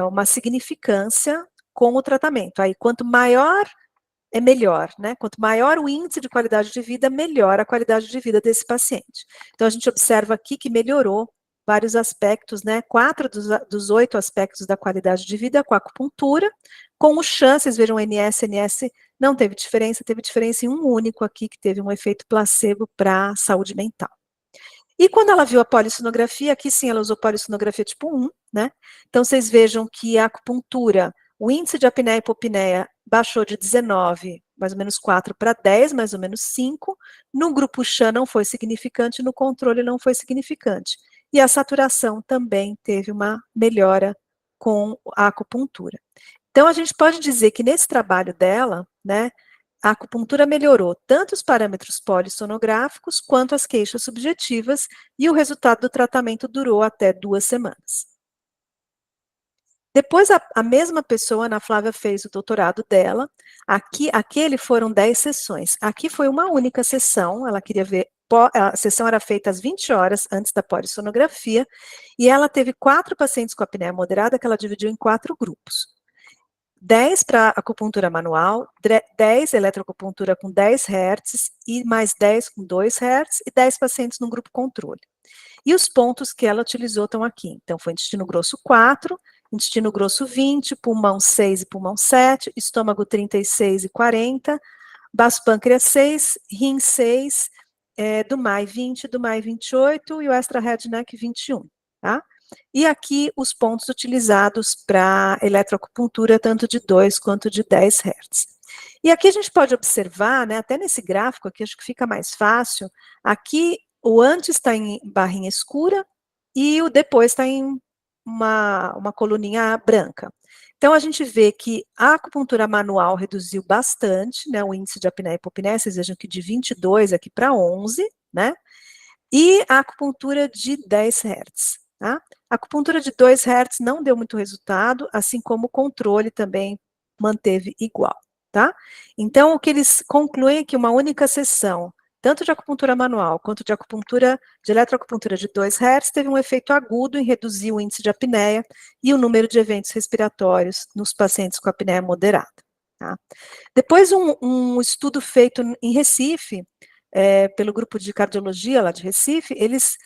uma significância com o tratamento. Aí quanto maior é melhor, né? Quanto maior o índice de qualidade de vida, melhor a qualidade de vida desse paciente. Então a gente observa aqui que melhorou vários aspectos, né? 4 dos 8 aspectos da qualidade de vida com a acupuntura. Com o Shan, vocês vejam NS não teve diferença em um único aqui, que teve um efeito placebo para a saúde mental. E quando ela viu a polissonografia, aqui sim ela usou polissonografia tipo 1, né? Então vocês vejam que a acupuntura, o índice de apneia e hipopneia baixou de 19, mais ou menos 4, para 10, mais ou menos 5. No grupo Shan não foi significante, no controle não foi significante. E a saturação também teve uma melhora com a acupuntura. Então, a gente pode dizer que nesse trabalho dela, né, a acupuntura melhorou tanto os parâmetros polissonográficos quanto as queixas subjetivas, e o resultado do tratamento durou até 2 semanas. Depois, a mesma pessoa, Ana Flávia, fez o doutorado dela. Aquele foram 10 sessões. Aqui foi uma única sessão, ela queria ver, a sessão era feita às 20 horas antes da polissonografia, e ela teve 4 pacientes com apneia moderada, que ela dividiu em 4 grupos. 10 para acupuntura manual, 10 eletroacupuntura com 10 Hz, e mais 10 com 2 Hz, e 10 pacientes no grupo controle. E os pontos que ela utilizou estão aqui. Então, foi intestino grosso 4, intestino grosso 20, pulmão 6 e pulmão 7, estômago 36 e 40, baço pâncreas 6, rim 6, do MAI 20, do MAI 28 e o extra head neck 21, tá? E aqui os pontos utilizados para eletroacupuntura, tanto de 2 quanto de 10 Hz. E aqui a gente pode observar, né, até nesse gráfico aqui, acho que fica mais fácil, aqui o antes está em barrinha escura e o depois está em uma coluninha branca. Então, a gente vê que a acupuntura manual reduziu bastante, né, o índice de apneia e hipopneia, vocês vejam que de 22 aqui para 11, né, e a acupuntura de 10 Hz, tá? A acupuntura de 2 Hz não deu muito resultado, assim como o controle também manteve igual, tá? Então, o que eles concluem é que uma única sessão, tanto de acupuntura manual quanto de eletroacupuntura de 2 Hz, teve um efeito agudo em reduzir o índice de apneia e o número de eventos respiratórios nos pacientes com apneia moderada, tá? Depois, um estudo feito em Recife, pelo grupo de cardiologia lá de Recife, eles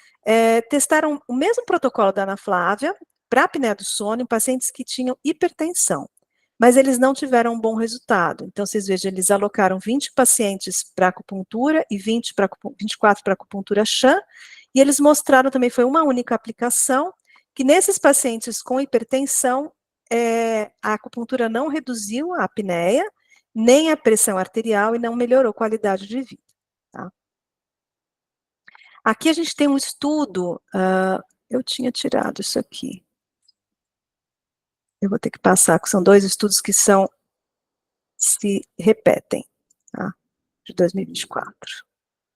testaram o mesmo protocolo da Ana Flávia para a apneia do sono em pacientes que tinham hipertensão, mas eles não tiveram um bom resultado. Então, vocês vejam, eles alocaram 20 pacientes para acupuntura e 24 para acupuntura Chan, e eles mostraram também, foi uma única aplicação, que nesses pacientes com hipertensão, a acupuntura não reduziu a apneia, nem a pressão arterial e não melhorou a qualidade de vida. Tá? Aqui a gente tem um estudo, eu tinha tirado isso aqui. Eu vou ter que passar, que são 2 estudos que se repetem, tá? De 2024.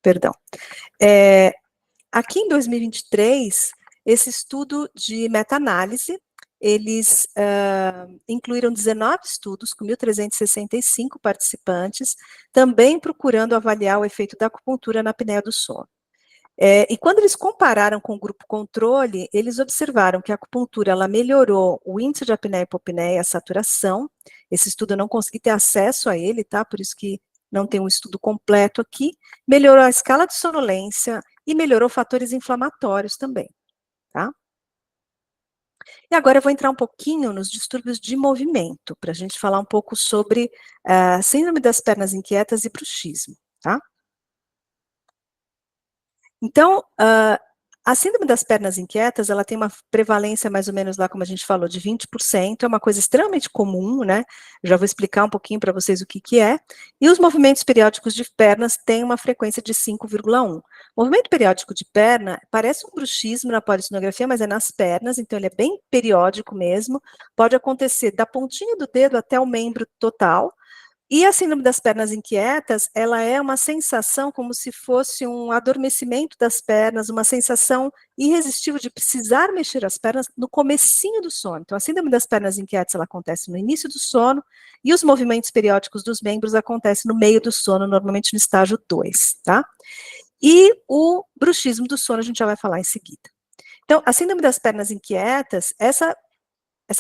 Perdão. Aqui em 2023, esse estudo de meta-análise, eles incluíram 19 estudos com 1.365 participantes, também procurando avaliar o efeito da acupuntura na apneia do sono. E quando eles compararam com o grupo controle, eles observaram que a acupuntura ela melhorou o índice de apneia e hipopneia, a saturação. Esse estudo eu não consegui ter acesso a ele, tá? Por isso que não tem um estudo completo aqui. Melhorou a escala de sonolência e melhorou fatores inflamatórios também, tá? E agora eu vou entrar um pouquinho nos distúrbios de movimento, para a gente falar um pouco sobre síndrome das pernas inquietas e bruxismo, tá? Então, a síndrome das pernas inquietas, ela tem uma prevalência mais ou menos lá, como a gente falou, de 20%, é uma coisa extremamente comum, né? Já vou explicar um pouquinho para vocês o que é. E os movimentos periódicos de pernas têm uma frequência de 5,1. Movimento periódico de perna parece um bruxismo na polissonografia, mas é nas pernas, então ele é bem periódico mesmo, pode acontecer da pontinha do dedo até o membro total. E a síndrome das pernas inquietas, ela é uma sensação como se fosse um adormecimento das pernas, uma sensação irresistível de precisar mexer as pernas no comecinho do sono. Então, a síndrome das pernas inquietas, ela acontece no início do sono, e os movimentos periódicos dos membros acontecem no meio do sono, normalmente no estágio 2, tá? E o bruxismo do sono, a gente já vai falar em seguida. Então, a síndrome das pernas inquietas, essa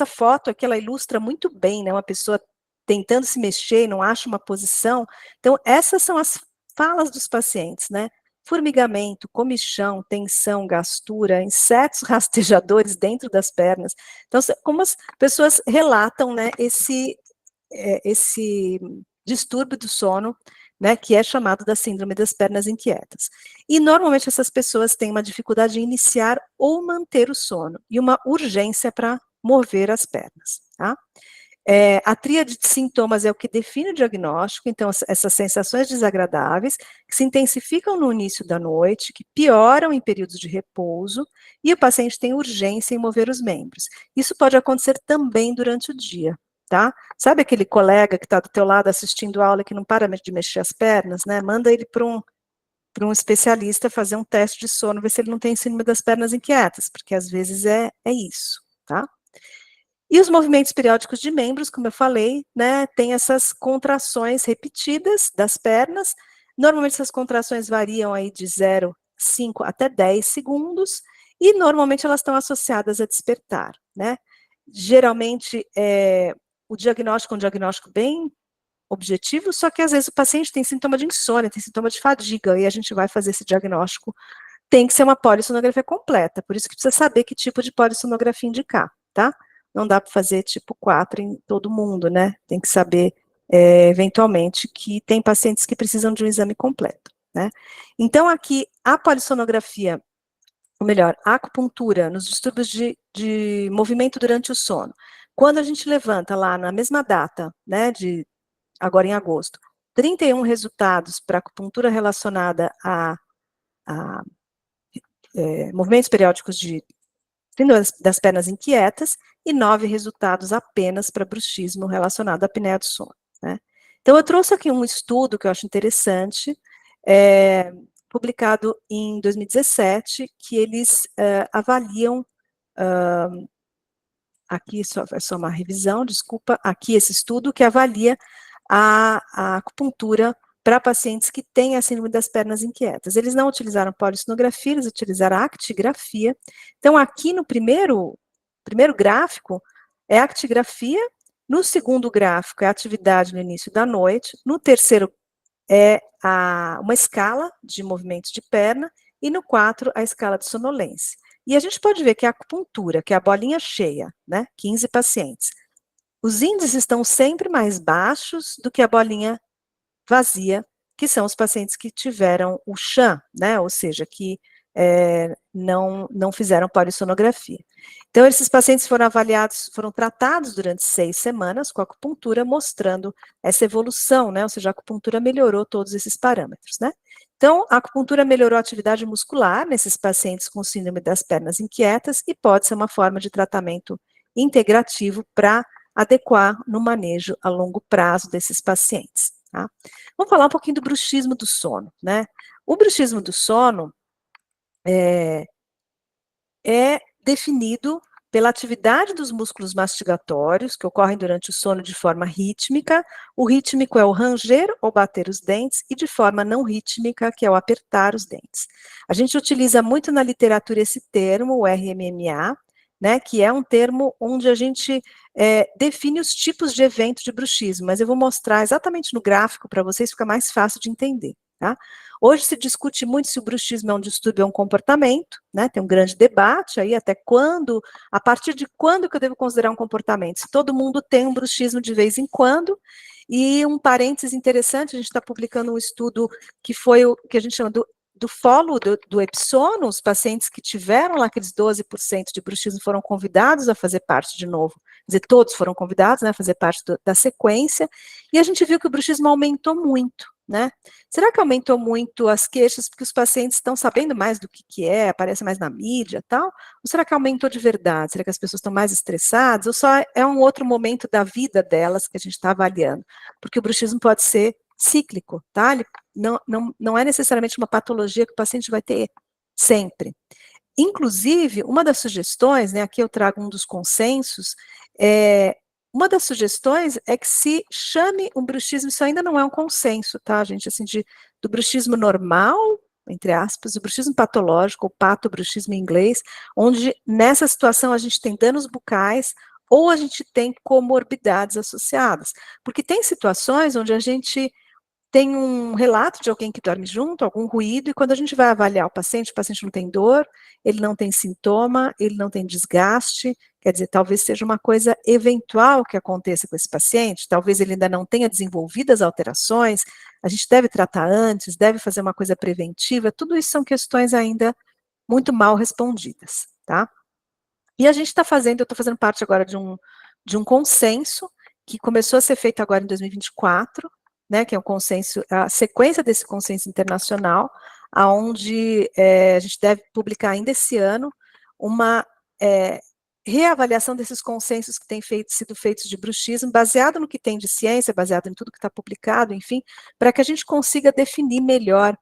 foto aqui, ela ilustra muito bem, né, uma pessoa tentando se mexer e não acha uma posição. Então, essas são as falas dos pacientes, né? Formigamento, comichão, tensão, gastura, insetos rastejadores dentro das pernas. Então, como as pessoas relatam, né, esse distúrbio do sono, né, que é chamado da síndrome das pernas inquietas. E, normalmente, essas pessoas têm uma dificuldade em iniciar ou manter o sono, e uma urgência para mover as pernas, tá? A tríade de sintomas é o que define o diagnóstico, então essas sensações desagradáveis, que se intensificam no início da noite, que pioram em períodos de repouso, e o paciente tem urgência em mover os membros. Isso pode acontecer também durante o dia, tá? Sabe aquele colega que está do teu lado assistindo a aula e que não para de mexer as pernas, né? Manda ele para um especialista fazer um teste de sono, ver se ele não tem síndrome das pernas inquietas, porque às vezes é isso, tá? E os movimentos periódicos de membros, como eu falei, né, tem essas contrações repetidas das pernas. Normalmente essas contrações variam aí de 0,5 até 10 segundos, e normalmente elas estão associadas a despertar, né? Geralmente, o diagnóstico é um diagnóstico bem objetivo, só que às vezes o paciente tem sintoma de insônia, tem sintoma de fadiga, e a gente vai fazer esse diagnóstico. Tem que ser uma polissonografia completa, por isso que precisa saber que tipo de polissonografia indicar, tá? Não dá para fazer tipo 4 em todo mundo, né? Tem que saber, eventualmente, que tem pacientes que precisam de um exame completo, né? Então, aqui, a polissonografia, ou melhor, a acupuntura nos distúrbios de movimento durante o sono. Quando a gente levanta lá na mesma data, né, agora em agosto, 31 resultados para acupuntura relacionada a movimentos periódicos de síndrome das pernas inquietas, e 9 resultados apenas para bruxismo relacionado à apneia do sono, né? Então, eu trouxe aqui um estudo que eu acho interessante, publicado em 2017, que eles avaliam, aqui é só uma revisão, desculpa, aqui esse estudo que avalia a acupuntura para pacientes que têm a síndrome das pernas inquietas. Eles não utilizaram polissonografia, eles utilizaram a actigrafia. Então, aqui no primeiro gráfico é a actigrafia, no segundo gráfico é a atividade no início da noite, no terceiro é uma escala de movimentos de perna, e no 4 a escala de sonolência. E a gente pode ver que a acupuntura, que é a bolinha cheia, né, 15 pacientes, os índices estão sempre mais baixos do que a bolinha vazia, que são os pacientes que tiveram o sham, né, ou seja, que não fizeram polissonografia. Então, esses pacientes foram avaliados, foram tratados durante 6 semanas com acupuntura, mostrando essa evolução, né, ou seja, a acupuntura melhorou todos esses parâmetros, né. Então, a acupuntura melhorou a atividade muscular nesses pacientes com síndrome das pernas inquietas, e pode ser uma forma de tratamento integrativo para adequar no manejo a longo prazo desses pacientes, tá? Vamos falar um pouquinho do bruxismo do sono, né? O bruxismo do sono é definido pela atividade dos músculos mastigatórios, que ocorrem durante o sono de forma rítmica. O rítmico é o ranger ou bater os dentes, e de forma não rítmica, que é o apertar os dentes. A gente utiliza muito na literatura esse termo, o RMMA, né, que é um termo onde a gente define os tipos de evento de bruxismo, mas eu vou mostrar exatamente no gráfico para vocês, fica mais fácil de entender, tá? Hoje se discute muito se o bruxismo é um distúrbio ou um comportamento, né? Tem um grande debate aí até quando, a partir de quando que eu devo considerar um comportamento. Se todo mundo tem um bruxismo de vez em quando. E um parênteses interessante, a gente está publicando um estudo que foi o que a gente chama do follow do Epsono. Os pacientes que tiveram lá aqueles 12% de bruxismo foram convidados a fazer parte de novo, quer dizer, todos foram convidados, né, a fazer parte da sequência, e a gente viu que o bruxismo aumentou muito, né? Será que aumentou muito as queixas porque os pacientes estão sabendo mais do que é, aparece mais na mídia e tal? Ou será que aumentou de verdade? Será que as pessoas estão mais estressadas? Ou só é um outro momento da vida delas que a gente está avaliando? Porque o bruxismo pode ser cíclico, tá? Ele não é necessariamente uma patologia que o paciente vai ter sempre. Inclusive, uma das sugestões, né, aqui eu trago um dos consensos, uma das sugestões é que se chame um bruxismo, isso ainda não é um consenso, tá, gente, assim, do bruxismo normal, entre aspas, o bruxismo patológico, ou patobruxismo em inglês, onde nessa situação a gente tem danos bucais, ou a gente tem comorbidades associadas, porque tem situações onde a gente tem um relato de alguém que dorme junto, algum ruído, e quando a gente vai avaliar o paciente não tem dor, ele não tem sintoma, ele não tem desgaste, quer dizer, talvez seja uma coisa eventual que aconteça com esse paciente, talvez ele ainda não tenha desenvolvido as alterações, a gente deve tratar antes, deve fazer uma coisa preventiva, tudo isso são questões ainda muito mal respondidas, tá? E a gente está fazendo, eu estou fazendo parte agora de um consenso, que começou a ser feito agora em 2024, né, que é um consenso, a sequência desse consenso internacional, aonde a gente deve publicar ainda esse ano uma reavaliação desses consensos que têm sido feitos de bruxismo, baseado no que tem de ciência, baseado em tudo que está publicado, enfim, para que a gente consiga definir melhor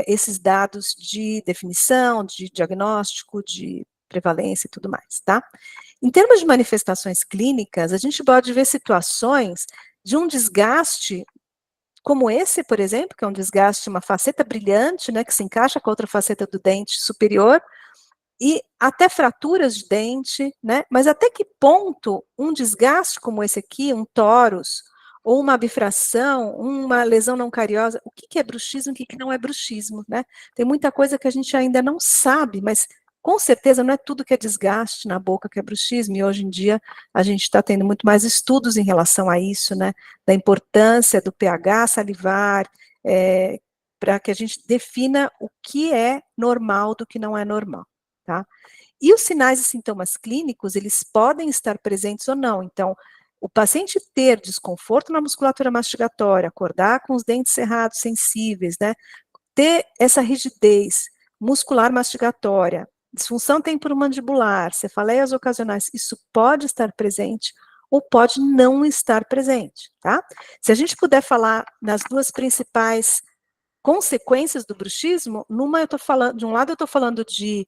esses dados de definição, de diagnóstico, de prevalência e tudo mais, tá? Em termos de manifestações clínicas, a gente pode ver situações de um desgaste como esse, por exemplo, que é um desgaste, uma faceta brilhante, né, que se encaixa com a outra faceta do dente superior, e até fraturas de dente, né, mas até que ponto um desgaste como esse aqui, um torus, ou uma bifração, uma lesão não cariosa, o que é bruxismo, o que não é bruxismo, né? Tem muita coisa que a gente ainda não sabe, mas com certeza não é tudo que é desgaste na boca que é bruxismo, e hoje em dia a gente está tendo muito mais estudos em relação a isso, né, da importância do pH salivar, para que a gente defina o que é normal do que não é normal, tá? E os sinais e sintomas clínicos, eles podem estar presentes ou não, então, o paciente ter desconforto na musculatura mastigatória, acordar com os dentes cerrados sensíveis, né, ter essa rigidez muscular mastigatória, disfunção temporomandibular, cefaleias ocasionais, isso pode estar presente ou pode não estar presente, tá? Se a gente puder falar nas duas principais consequências do bruxismo, numa eu estou falando, de um lado eu estou falando de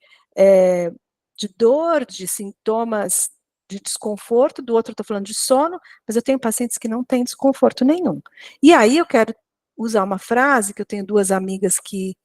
dor, de sintomas de desconforto, do outro eu estou falando de sono, mas eu tenho pacientes que não têm desconforto nenhum. E aí eu quero usar uma frase, que eu tenho duas amigas que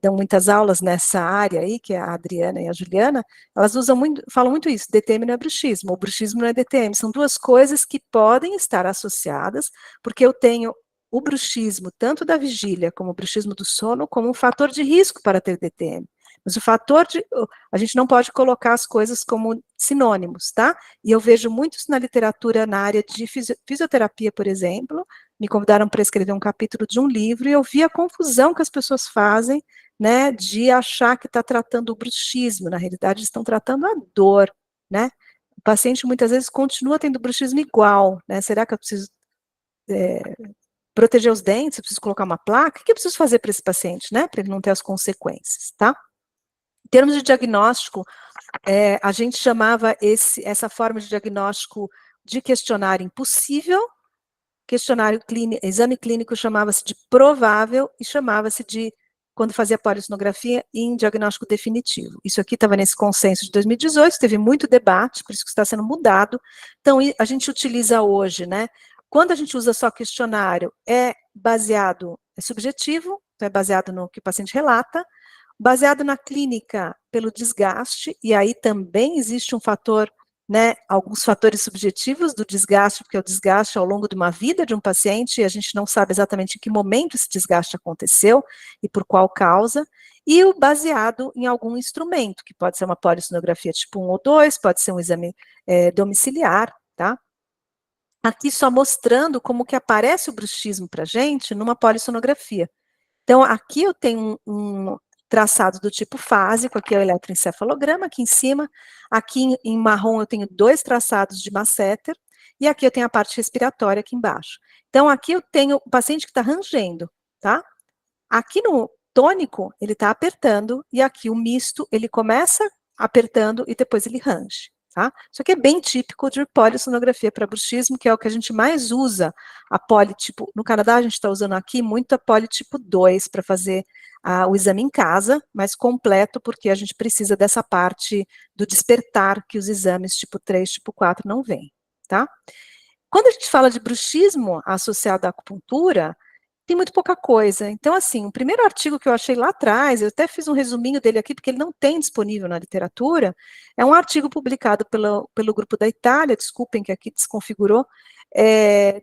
dão muitas aulas nessa área aí, que é a Adriana e a Juliana, elas usam muito, falam muito isso, DTM não é bruxismo, o bruxismo não é DTM, são duas coisas que podem estar associadas, porque eu tenho o bruxismo, tanto da vigília como o bruxismo do sono, como um fator de risco para ter DTM. Mas o fator de, a gente não pode colocar as coisas como sinônimos, tá? E eu vejo muitos na literatura na área de fisioterapia, por exemplo, me convidaram para escrever um capítulo de um livro e eu vi a confusão que as pessoas fazem, né, de achar que está tratando o bruxismo, na realidade estão tratando a dor, né? O paciente muitas vezes continua tendo bruxismo igual, né? Será que eu preciso proteger os dentes, eu preciso colocar uma placa? O que eu preciso fazer para esse paciente, né, para ele não ter as consequências, tá? Em termos de diagnóstico, a gente chamava essa forma de diagnóstico de questionário impossível, questionário clínico, exame clínico chamava-se de provável e chamava-se de, quando fazia polissonografia, em diagnóstico definitivo. Isso aqui estava nesse consenso de 2018, teve muito debate, por isso que está sendo mudado. Então, a gente utiliza hoje, né? Quando a gente usa só questionário, é subjetivo, então é baseado no que o paciente relata, baseado na clínica pelo desgaste, e aí também existe um fator, né, alguns fatores subjetivos do desgaste, porque é o desgaste ao longo de uma vida de um paciente, e a gente não sabe exatamente em que momento esse desgaste aconteceu e por qual causa, e o baseado em algum instrumento, que pode ser uma polissonografia tipo 1 ou 2, pode ser um exame domiciliar, tá? Aqui só mostrando como que aparece o bruxismo para a gente numa polissonografia. Então, aqui eu tenho um traçado do tipo fásico, aqui é o eletroencefalograma, aqui em cima, aqui em marrom eu tenho 2 traçados de masseter, e aqui eu tenho a parte respiratória aqui embaixo. Então, aqui eu tenho o paciente que está rangendo, tá? Aqui no tônico, ele está apertando, e aqui o misto, ele começa apertando e depois ele range, tá? Isso aqui é bem típico de polissonografia para bruxismo, que é o que a gente mais usa, a politipo, no Canadá a gente está usando aqui muito a politipo 2 para fazer o exame em casa, mais completo, porque a gente precisa dessa parte do despertar que os exames tipo 3, tipo 4 não vêm, tá? Quando a gente fala de bruxismo associado à acupuntura, tem muito pouca coisa. Então, assim, o primeiro artigo que eu achei lá atrás, eu até fiz um resuminho dele aqui, porque ele não tem disponível na literatura, é um artigo publicado pelo grupo da Itália, desculpem que aqui desconfigurou,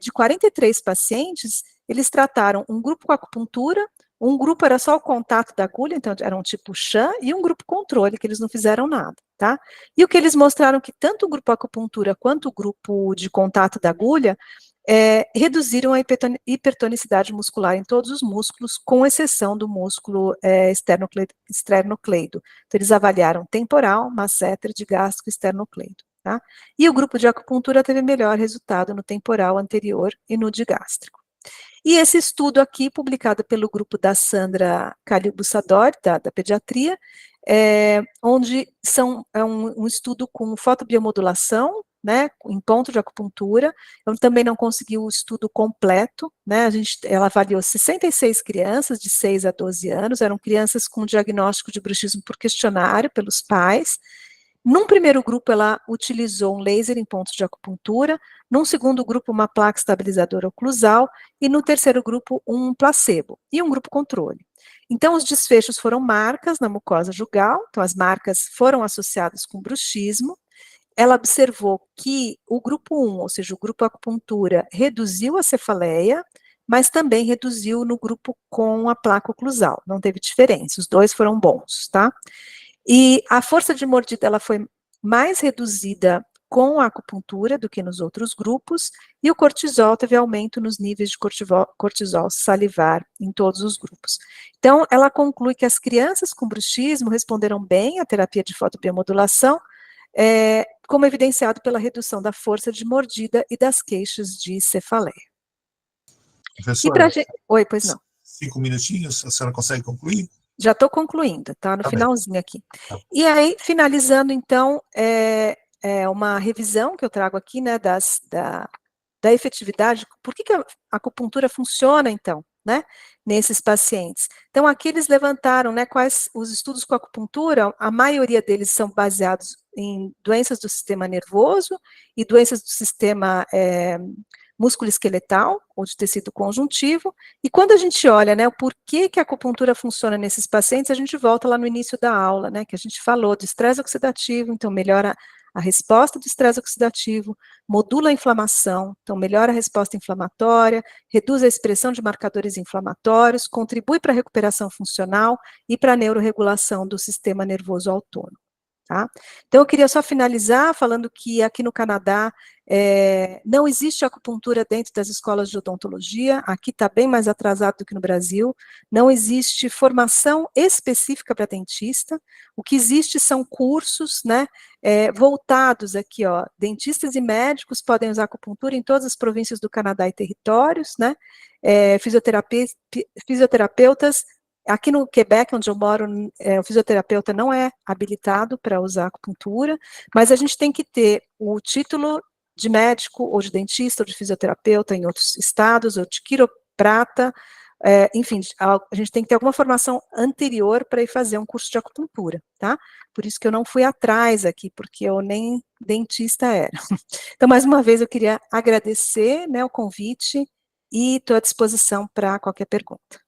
de 43 pacientes, eles trataram um grupo com acupuntura, um grupo era só o contato da agulha, então era um tipo chã, e um grupo controle, que eles não fizeram nada, tá? E o que eles mostraram que tanto o grupo acupuntura quanto o grupo de contato da agulha reduziram a hipertonicidade muscular em todos os músculos, com exceção do músculo esternocleido. Então, eles avaliaram temporal, masseter, digástrico e esternocleido. Tá? E o grupo de acupuntura teve melhor resultado no temporal anterior e no digástrico. E esse estudo aqui, publicado pelo grupo da Sandra Calil-Bussadori, da pediatria, onde é um estudo com fotobiomodulação, né, em ponto de acupuntura. Eu também não consegui o estudo completo, né, ela avaliou 66 crianças de 6 a 12 anos, eram crianças com diagnóstico de bruxismo por questionário pelos pais. Num primeiro grupo, ela utilizou um laser em pontos de acupuntura, num segundo grupo, uma placa estabilizadora oclusal, e no terceiro grupo, um placebo, e um grupo controle. Então, os desfechos foram marcas na mucosa jugal, então as marcas foram associadas com bruxismo. Ela observou que o grupo 1, ou seja, o grupo acupuntura, reduziu a cefaleia, mas também reduziu no grupo com a placa oclusal, não teve diferença, os dois foram bons, tá? E a força de mordida, ela foi mais reduzida com a acupuntura do que nos outros grupos, e o cortisol teve aumento nos níveis de cortisol salivar em todos os grupos. Então, ela conclui que as crianças com bruxismo responderam bem à terapia de fotobiomodulação, como evidenciado pela redução da força de mordida e das queixas de cefaleia. Professora, Oi, pois não. 5 minutinhos, a senhora consegue concluir? Já estou concluindo, tá? No finalzinho aqui. Tá. E aí, finalizando, então, uma revisão que eu trago aqui, né, da efetividade. Por que a acupuntura funciona, então, né, nesses pacientes? Então, aqui eles levantaram, né, quais os estudos com acupuntura, a maioria deles são baseados em doenças do sistema nervoso e doenças do sistema músculo-esqueletal, ou de tecido conjuntivo, e quando a gente olha, né, o porquê que a acupuntura funciona nesses pacientes, a gente volta lá no início da aula, né, que a gente falou de estresse oxidativo, então melhora a resposta do estresse oxidativo, modula a inflamação, então melhora a resposta inflamatória, reduz a expressão de marcadores inflamatórios, contribui para a recuperação funcional e para a neuroregulação do sistema nervoso autônomo. Tá? Então, eu queria só finalizar falando que aqui no Canadá não existe acupuntura dentro das escolas de odontologia, aqui está bem mais atrasado do que no Brasil, não existe formação específica para dentista, o que existe são cursos, né, voltados aqui, ó, dentistas e médicos podem usar acupuntura em todas as províncias do Canadá e territórios, né, fisioterapeutas. Aqui no Quebec, onde eu moro, o fisioterapeuta não é habilitado para usar acupuntura, mas a gente tem que ter o título de médico, ou de dentista, ou de fisioterapeuta em outros estados, ou de quiroprata, enfim, a gente tem que ter alguma formação anterior para ir fazer um curso de acupuntura, tá? Por isso que eu não fui atrás aqui, porque eu nem dentista era. Então, mais uma vez, eu queria agradecer, né, o convite e estou à disposição para qualquer pergunta.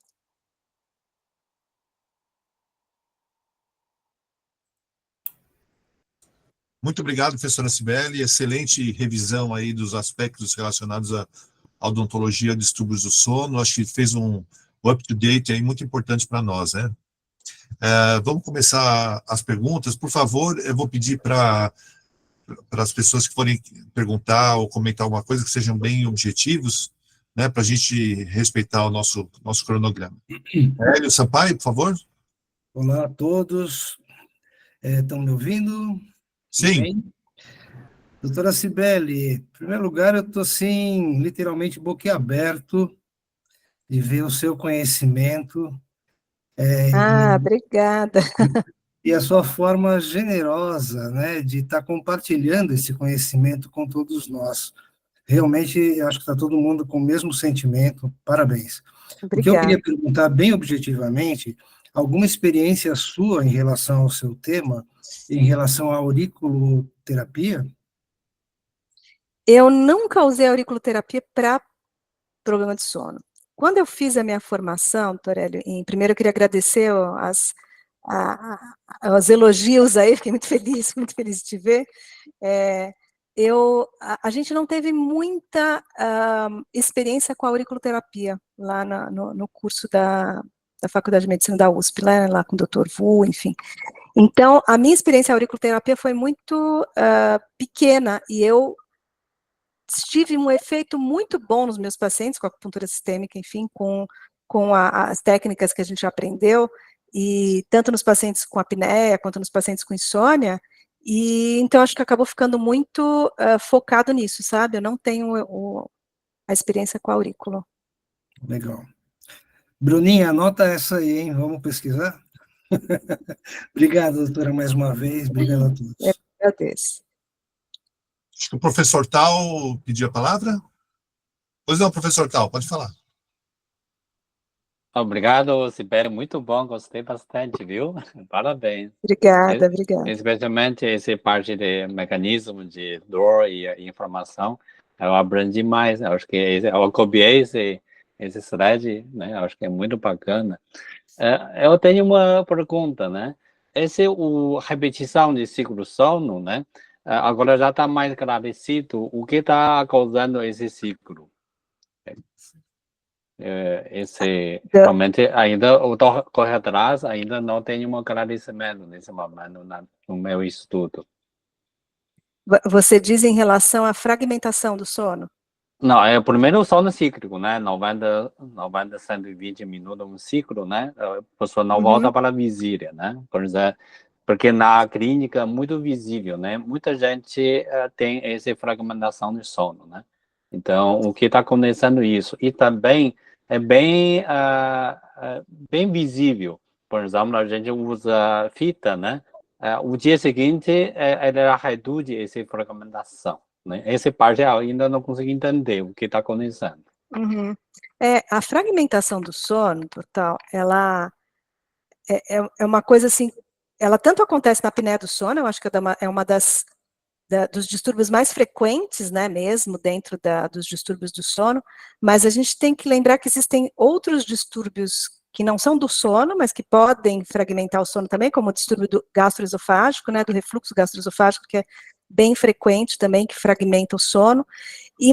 Muito obrigado, professora Cibele. Excelente revisão aí dos aspectos relacionados à odontologia, distúrbios do sono. Acho que fez um up-to-date aí muito importante para nós, né? Vamos começar as perguntas. Por favor, eu vou pedir para as pessoas que forem perguntar ou comentar alguma coisa que sejam bem objetivos, né, para a gente respeitar o nosso cronograma. Hélio Sampaio, por favor. Olá a todos. Estão me ouvindo? Sim. Bem? Doutora Cibele, em primeiro lugar, eu estou, assim, literalmente boquiaberto de ver o seu conhecimento. Obrigada. E a sua forma generosa, né, de estar compartilhando esse conhecimento com todos nós. Realmente, eu acho que está todo mundo com o mesmo sentimento. Parabéns. Obrigada. O que eu queria perguntar bem objetivamente, alguma experiência sua em relação ao seu tema, em relação à auriculoterapia? Eu nunca usei auriculoterapia para problema de sono. Quando eu fiz a minha formação, Torélio, primeiro eu queria agradecer os elogios aí, fiquei muito feliz de te ver. A gente não teve muita experiência com a auriculoterapia lá no curso da Faculdade de Medicina da USP, lá com o Dr. Vu, enfim. Então, a minha experiência com a auriculoterapia foi muito pequena, e eu tive um efeito muito bom nos meus pacientes com a acupuntura sistêmica, enfim, com as técnicas que a gente aprendeu, e tanto nos pacientes com apneia, quanto nos pacientes com insônia, e então acho que acabou ficando muito focado nisso, sabe? Eu não tenho a experiência com a aurícula. Legal. Bruninha, anota essa aí, hein? Vamos pesquisar? Obrigado, doutora, mais uma vez. Obrigado a todos. Eu agradeço. Acho que o professor Tal pediu a palavra. Pois não, professor Tal, pode falar. Obrigado, Sibeli, muito bom, gostei bastante, viu? Parabéns. Obrigada, obrigada. Especialmente essa parte de mecanismo de dor e informação, eu aprendi mais, eu acho que eu copiei esse slide, né? Eu acho que é muito bacana. Eu tenho uma pergunta, né? O repetição de ciclo sono, né? Agora já está mais esclarecido o que está causando esse ciclo. Realmente ainda eu estou correndo atrás, ainda não tenho um esclarecimento nesse momento no meu estudo. Você diz em relação à fragmentação do sono? Não, primeiro o sono cíclico, né? 90, 120 minutos um ciclo, né? A pessoa não volta para a vigília, né? Por exemplo, porque na clínica é muito visível, né? Muita gente tem essa fragmentação de sono, né? Então, o que está acontecendo isso? E também é bem visível. Por exemplo, a gente usa fita, né? O dia seguinte, ela reduz essa fragmentação, né? Essa parte eu ainda não consigo entender o que está acontecendo. A fragmentação do sono, total, ela é uma coisa assim, ela tanto acontece na apneia do sono, eu acho que é uma dos distúrbios mais frequentes, né, mesmo dentro dos distúrbios do sono, mas a gente tem que lembrar que existem outros distúrbios que não são do sono, mas que podem fragmentar o sono também, como o distúrbio gastroesofágico, né, do refluxo gastroesofágico, que é bem frequente também, que fragmenta o sono,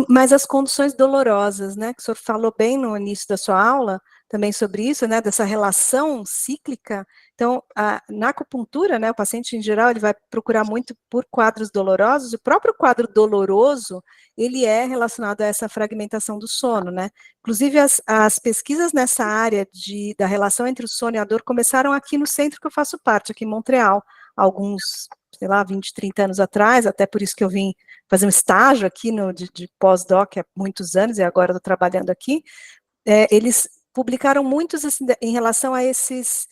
mas as condições dolorosas, né, que o senhor falou bem no início da sua aula, também sobre isso, né, dessa relação cíclica. Então, na acupuntura, né, o paciente em geral, ele vai procurar muito por quadros dolorosos, e o próprio quadro doloroso, ele é relacionado a essa fragmentação do sono, né. Inclusive, as pesquisas nessa área da relação entre o sono e a dor começaram aqui no centro que eu faço parte, aqui em Montreal, alguns, sei lá, 20, 30 anos atrás, até por isso que eu vim fazer um estágio aqui de pós-doc há muitos anos, e agora estou trabalhando aqui. Eles publicaram muitos assim, em relação a esses,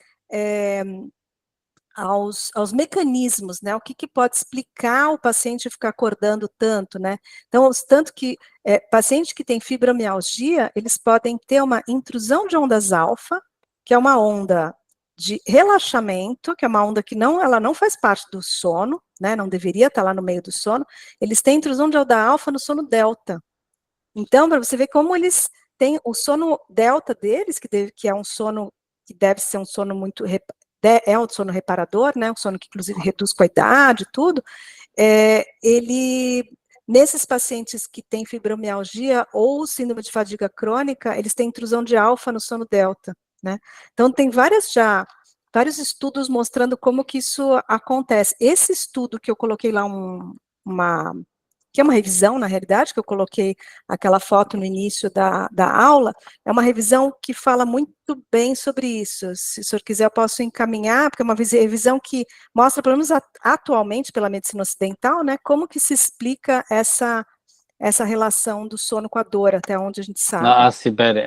aos mecanismos, né, o que pode explicar o paciente ficar acordando tanto, né, então, tanto que paciente que tem fibromialgia, eles podem ter uma intrusão de ondas alfa, que é uma onda de relaxamento, que é uma onda que ela não faz parte do sono, né, não deveria estar lá no meio do sono, eles têm intrusão de onda alfa no sono delta. Então, para você ver como eles têm o sono delta deles, que é um sono que deve ser um sono muito, é um sono reparador, né, um sono que inclusive reduz com a idade e tudo, nesses pacientes que têm fibromialgia ou síndrome de fadiga crônica, eles têm intrusão de alfa no sono delta, né, então tem vários estudos mostrando como que isso acontece. Esse estudo que eu coloquei lá, que é uma revisão, na realidade, que eu coloquei aquela foto no início da aula, é uma revisão que fala muito bem sobre isso. Se o senhor quiser, eu posso encaminhar, porque é uma revisão que mostra, pelo menos atualmente, pela medicina ocidental, né, como que se explica essa relação do sono com a dor, até onde a gente sabe.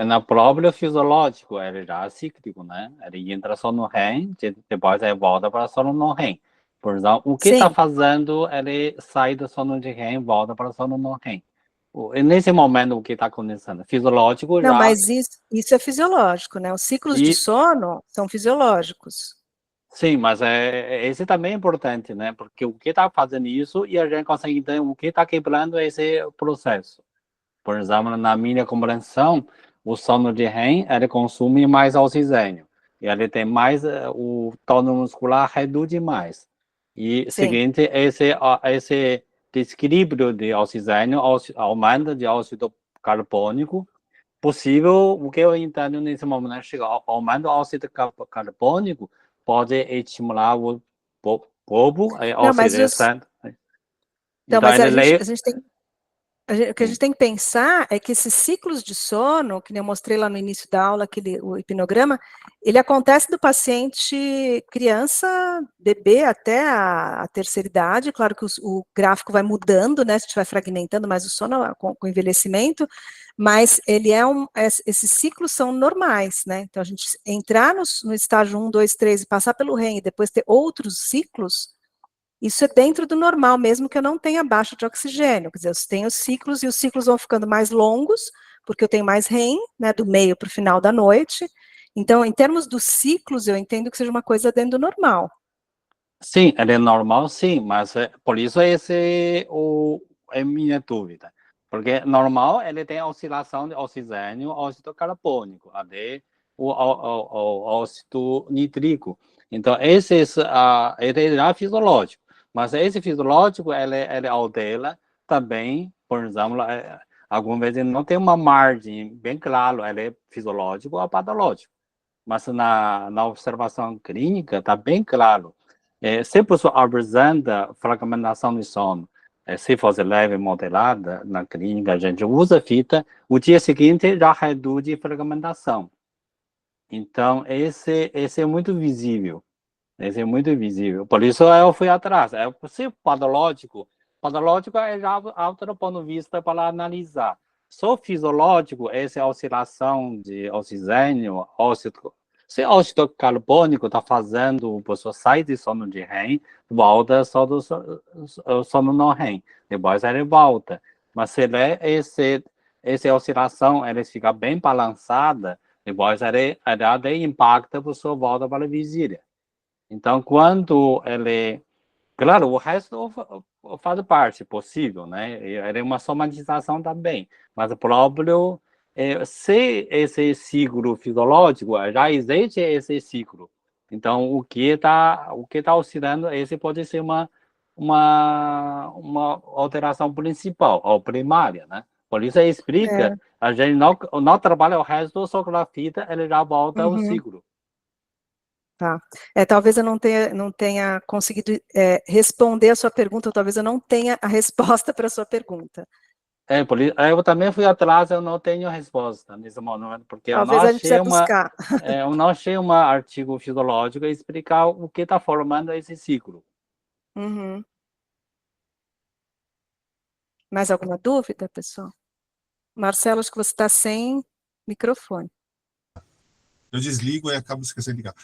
Na própria fisiológico, ele já é cíclico, né? Ele entra só no REM, depois ele volta para sono no REM. Por exemplo, o que está fazendo, ele sai do sono de REM, volta para sono no REM. Nesse momento, o que está acontecendo? Fisiológico já... Não, mas isso é fisiológico, né? Os ciclos de sono são fisiológicos. Sim, mas esse também é importante, né? Porque o que está fazendo isso e a gente consegue entender o que está quebrando esse processo. Por exemplo, na minha compreensão, o sono de REM, ele consome mais oxigênio. E ele tem mais, o tônus muscular reduz mais. E, seguinte, esse desequilíbrio de oxigênio, aumento de óxido carbônico, possível, o que eu entendo nesse momento, aumento do óxido carbônico pode estimular o corpo, ou seja, então, mas a gente tem... O que a gente tem que pensar é que esses ciclos de sono, que eu mostrei lá no início da aula, o hipnograma, ele acontece do paciente criança, bebê, até a terceira idade. Claro que o gráfico vai mudando, né, se a gente vai fragmentando mais o sono com o envelhecimento, mas esses ciclos são normais, né? Então, a gente entrar no estágio 1, 2, 3 e passar pelo REM e depois ter outros ciclos, isso é dentro do normal, mesmo que eu não tenha baixa de oxigênio. Quer dizer, eu tenho ciclos e os ciclos vão ficando mais longos, porque eu tenho mais REM, né, do meio para o final da noite. Então, em termos dos ciclos, eu entendo que seja uma coisa dentro do normal. Sim, ele é normal, sim, mas por isso esse é minha dúvida. Porque normal ele tem oscilação de oxigênio, óxido carbônico, até o óxido nítrico. Então, ele é fisiológico. Mas esse fisiológico, ele altera também, por exemplo, algumas vezes não tem uma margem bem clara, ele é fisiológico ou patológico. Mas na observação clínica está bem claro. Se a pessoa apresenta fragmentação de sono, se fosse leve e moderada, na clínica a gente usa fita, o dia seguinte já reduz a fragmentação. Então, esse é muito visível. Esse é muito visível. Por isso eu fui atrás. Se patológico é já outro ponto de vista para analisar. Só fisiológico, essa oscilação de oxigênio, se o óxido carbônico está fazendo a pessoa sair de sono de REM, volta só do sono no REM. Depois ele volta. Mas se essa oscilação ela fica bem balançada, depois ele até impacta a pessoa volta para a vigília. Então, quando ele... Claro, o resto faz parte, possível, né? Ele é uma somatização também. Mas o próprio... se esse ciclo fisiológico, já existe esse ciclo. Então, o que está oscilando, esse pode ser uma alteração principal, ou primária, né? Por isso, explica, a gente não trabalha o resto, só com a fita, ele já volta ao ciclo. Tá. Talvez eu não tenha conseguido responder a sua pergunta, ou talvez eu não tenha a resposta para a sua pergunta. Eu também fui atrás, eu não tenho resposta nesse momento, porque talvez a gente precisa buscar. Eu não achei um artigo fisiológico a explicar o que está formando esse ciclo. Uhum. Mais alguma dúvida, pessoal? Marcelo, acho que você está sem microfone. Eu desligo e acabo esquecendo de ligar.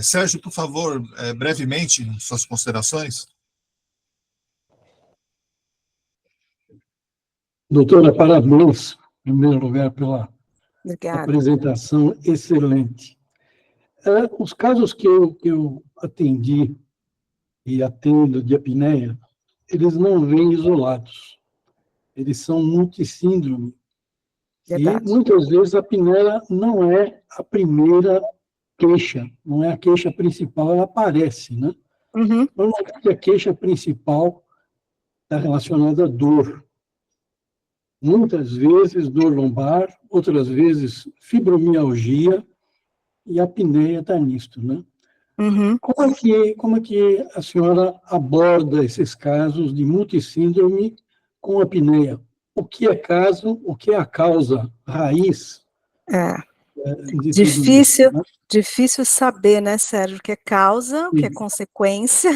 Sérgio, por favor, brevemente, suas considerações. Doutora, parabéns, em primeiro lugar, pela Obrigada. apresentação excelente. Os casos que eu atendi e atendo de apneia, eles não vêm isolados. Eles são multissíndrome. Verdade. E, muitas vezes, a apneia não é a primeira queixa, não é a queixa principal, ela aparece, né? Uhum. Normalmente, a queixa principal está relacionada à dor. Muitas vezes dor lombar, outras vezes fibromialgia, e a apneia está nisto, né? Uhum. Como é que a senhora aborda esses casos de multissíndrome com apneia? O que é caso, o que é a causa raiz de Difícil, tudo isso, né? difícil saber, né, Sérgio, o que é causa, o que é consequência,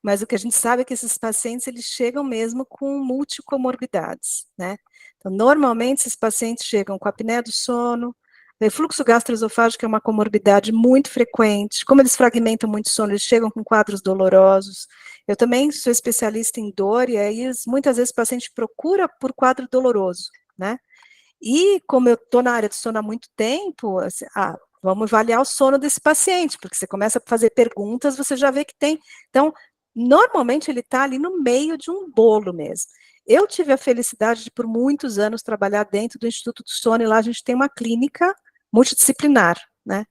mas o que a gente sabe é que esses pacientes, eles chegam mesmo com multicomorbidades, né? Então, normalmente, esses pacientes chegam com apneia do sono, refluxo gastroesofágico é uma comorbidade muito frequente, como eles fragmentam muito sono, eles chegam com quadros dolorosos. Eu também sou especialista em dor, e aí muitas vezes o paciente procura por quadro doloroso, né? E como eu estou na área de sono há muito tempo, assim, vamos avaliar o sono desse paciente, porque você começa a fazer perguntas, você já vê que tem. Então, normalmente ele está ali no meio de um bolo mesmo. Eu tive a felicidade de, por muitos anos, trabalhar dentro do Instituto do Sono, e lá a gente tem uma clínica multidisciplinar, né?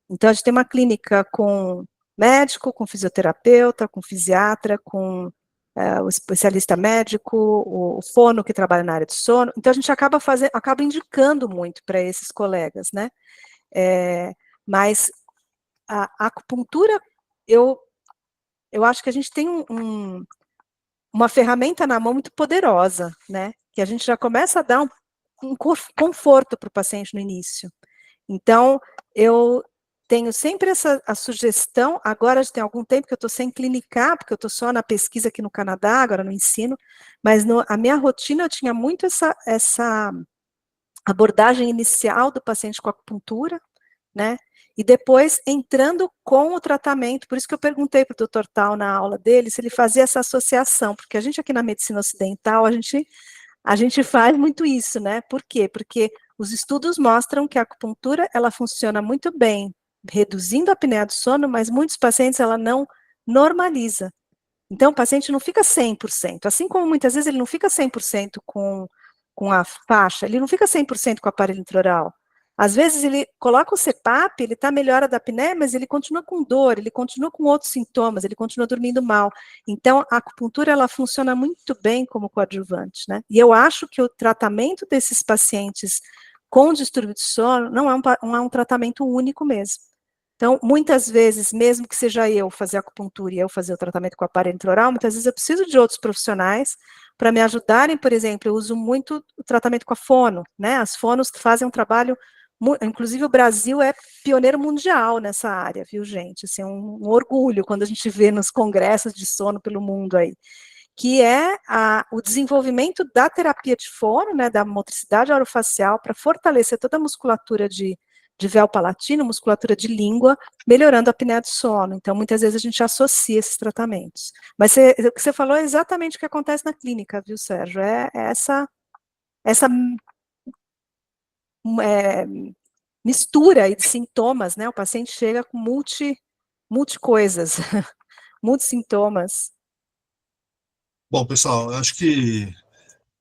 Então, a gente tem uma clínica com médico, com fisioterapeuta, com fisiatra, com o especialista médico, o fono que trabalha na área de sono. Então, a gente acaba indicando muito para esses colegas, né? Mas a acupuntura, eu acho que a gente tem uma ferramenta na mão muito poderosa, né? Que a gente já começa a dar um conforto para o paciente no início. Então, eu tenho sempre a sugestão, agora já tem algum tempo que eu estou sem clinicar, porque eu estou só na pesquisa aqui no Canadá, agora no ensino, mas a minha rotina eu tinha muito abordagem inicial do paciente com acupuntura, né? E depois entrando com o tratamento, por isso que eu perguntei para o Dr. Tal na aula dele se ele fazia essa associação, porque a gente aqui na medicina ocidental, a gente faz muito isso, né? Por quê? Porque os estudos mostram que a acupuntura, ela funciona muito bem, reduzindo a apneia do sono, mas muitos pacientes ela não normaliza. Então, o paciente não fica 100%, assim como muitas vezes ele não fica 100% com a faixa, ele não fica 100% com o aparelho intraoral. Às vezes ele coloca o CPAP, ele está melhora da apneia, mas ele continua com dor, ele continua com outros sintomas, ele continua dormindo mal. Então, a acupuntura, ela funciona muito bem como coadjuvante, né? E eu acho que o tratamento desses pacientes com distúrbio de sono não é um tratamento único mesmo. Então, muitas vezes, mesmo que seja eu fazer acupuntura e eu fazer o tratamento com o aparelho intraoral, muitas vezes eu preciso de outros profissionais para me ajudarem. Por exemplo, eu uso muito o tratamento com a fono, né? As fonos fazem um trabalho, inclusive o Brasil é pioneiro mundial nessa área, viu, gente? Assim, um orgulho quando a gente vê nos congressos de sono pelo mundo aí, que é o desenvolvimento da terapia de fono, né, da motricidade orofacial, para fortalecer toda a musculatura de véu palatino, musculatura de língua, melhorando a apneia do sono. Então, muitas vezes a gente associa esses tratamentos. Mas o que você falou é exatamente o que acontece na clínica, viu, Sérgio? É essa mistura aí de sintomas, né? O paciente chega com multi coisas, muitos sintomas. Bom, pessoal, eu acho que,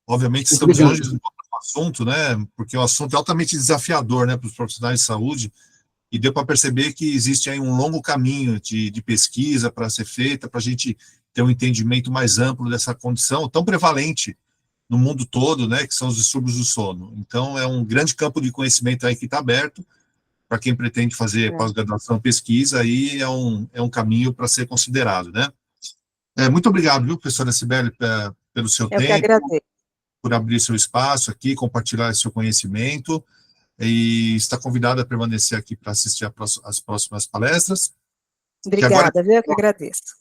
obviamente, estamos Obrigado. longe do assunto, né? Porque o assunto é altamente desafiador, né, para os profissionais de saúde, e deu para perceber que existe aí um longo caminho de pesquisa para ser feita, para a gente ter um entendimento mais amplo dessa condição tão prevalente no mundo todo, né, que são os distúrbios do sono. Então, é um grande campo de conhecimento aí que está aberto para quem pretende fazer pós-graduação, pesquisa, aí é um caminho para ser considerado, né? Muito obrigado, viu, professora Cibele, pelo seu Eu que tempo, agradeço. por abrir seu espaço aqui, compartilhar seu conhecimento, e está convidada a permanecer aqui para assistir às próximas palestras. Obrigada, viu? Eu que agradeço.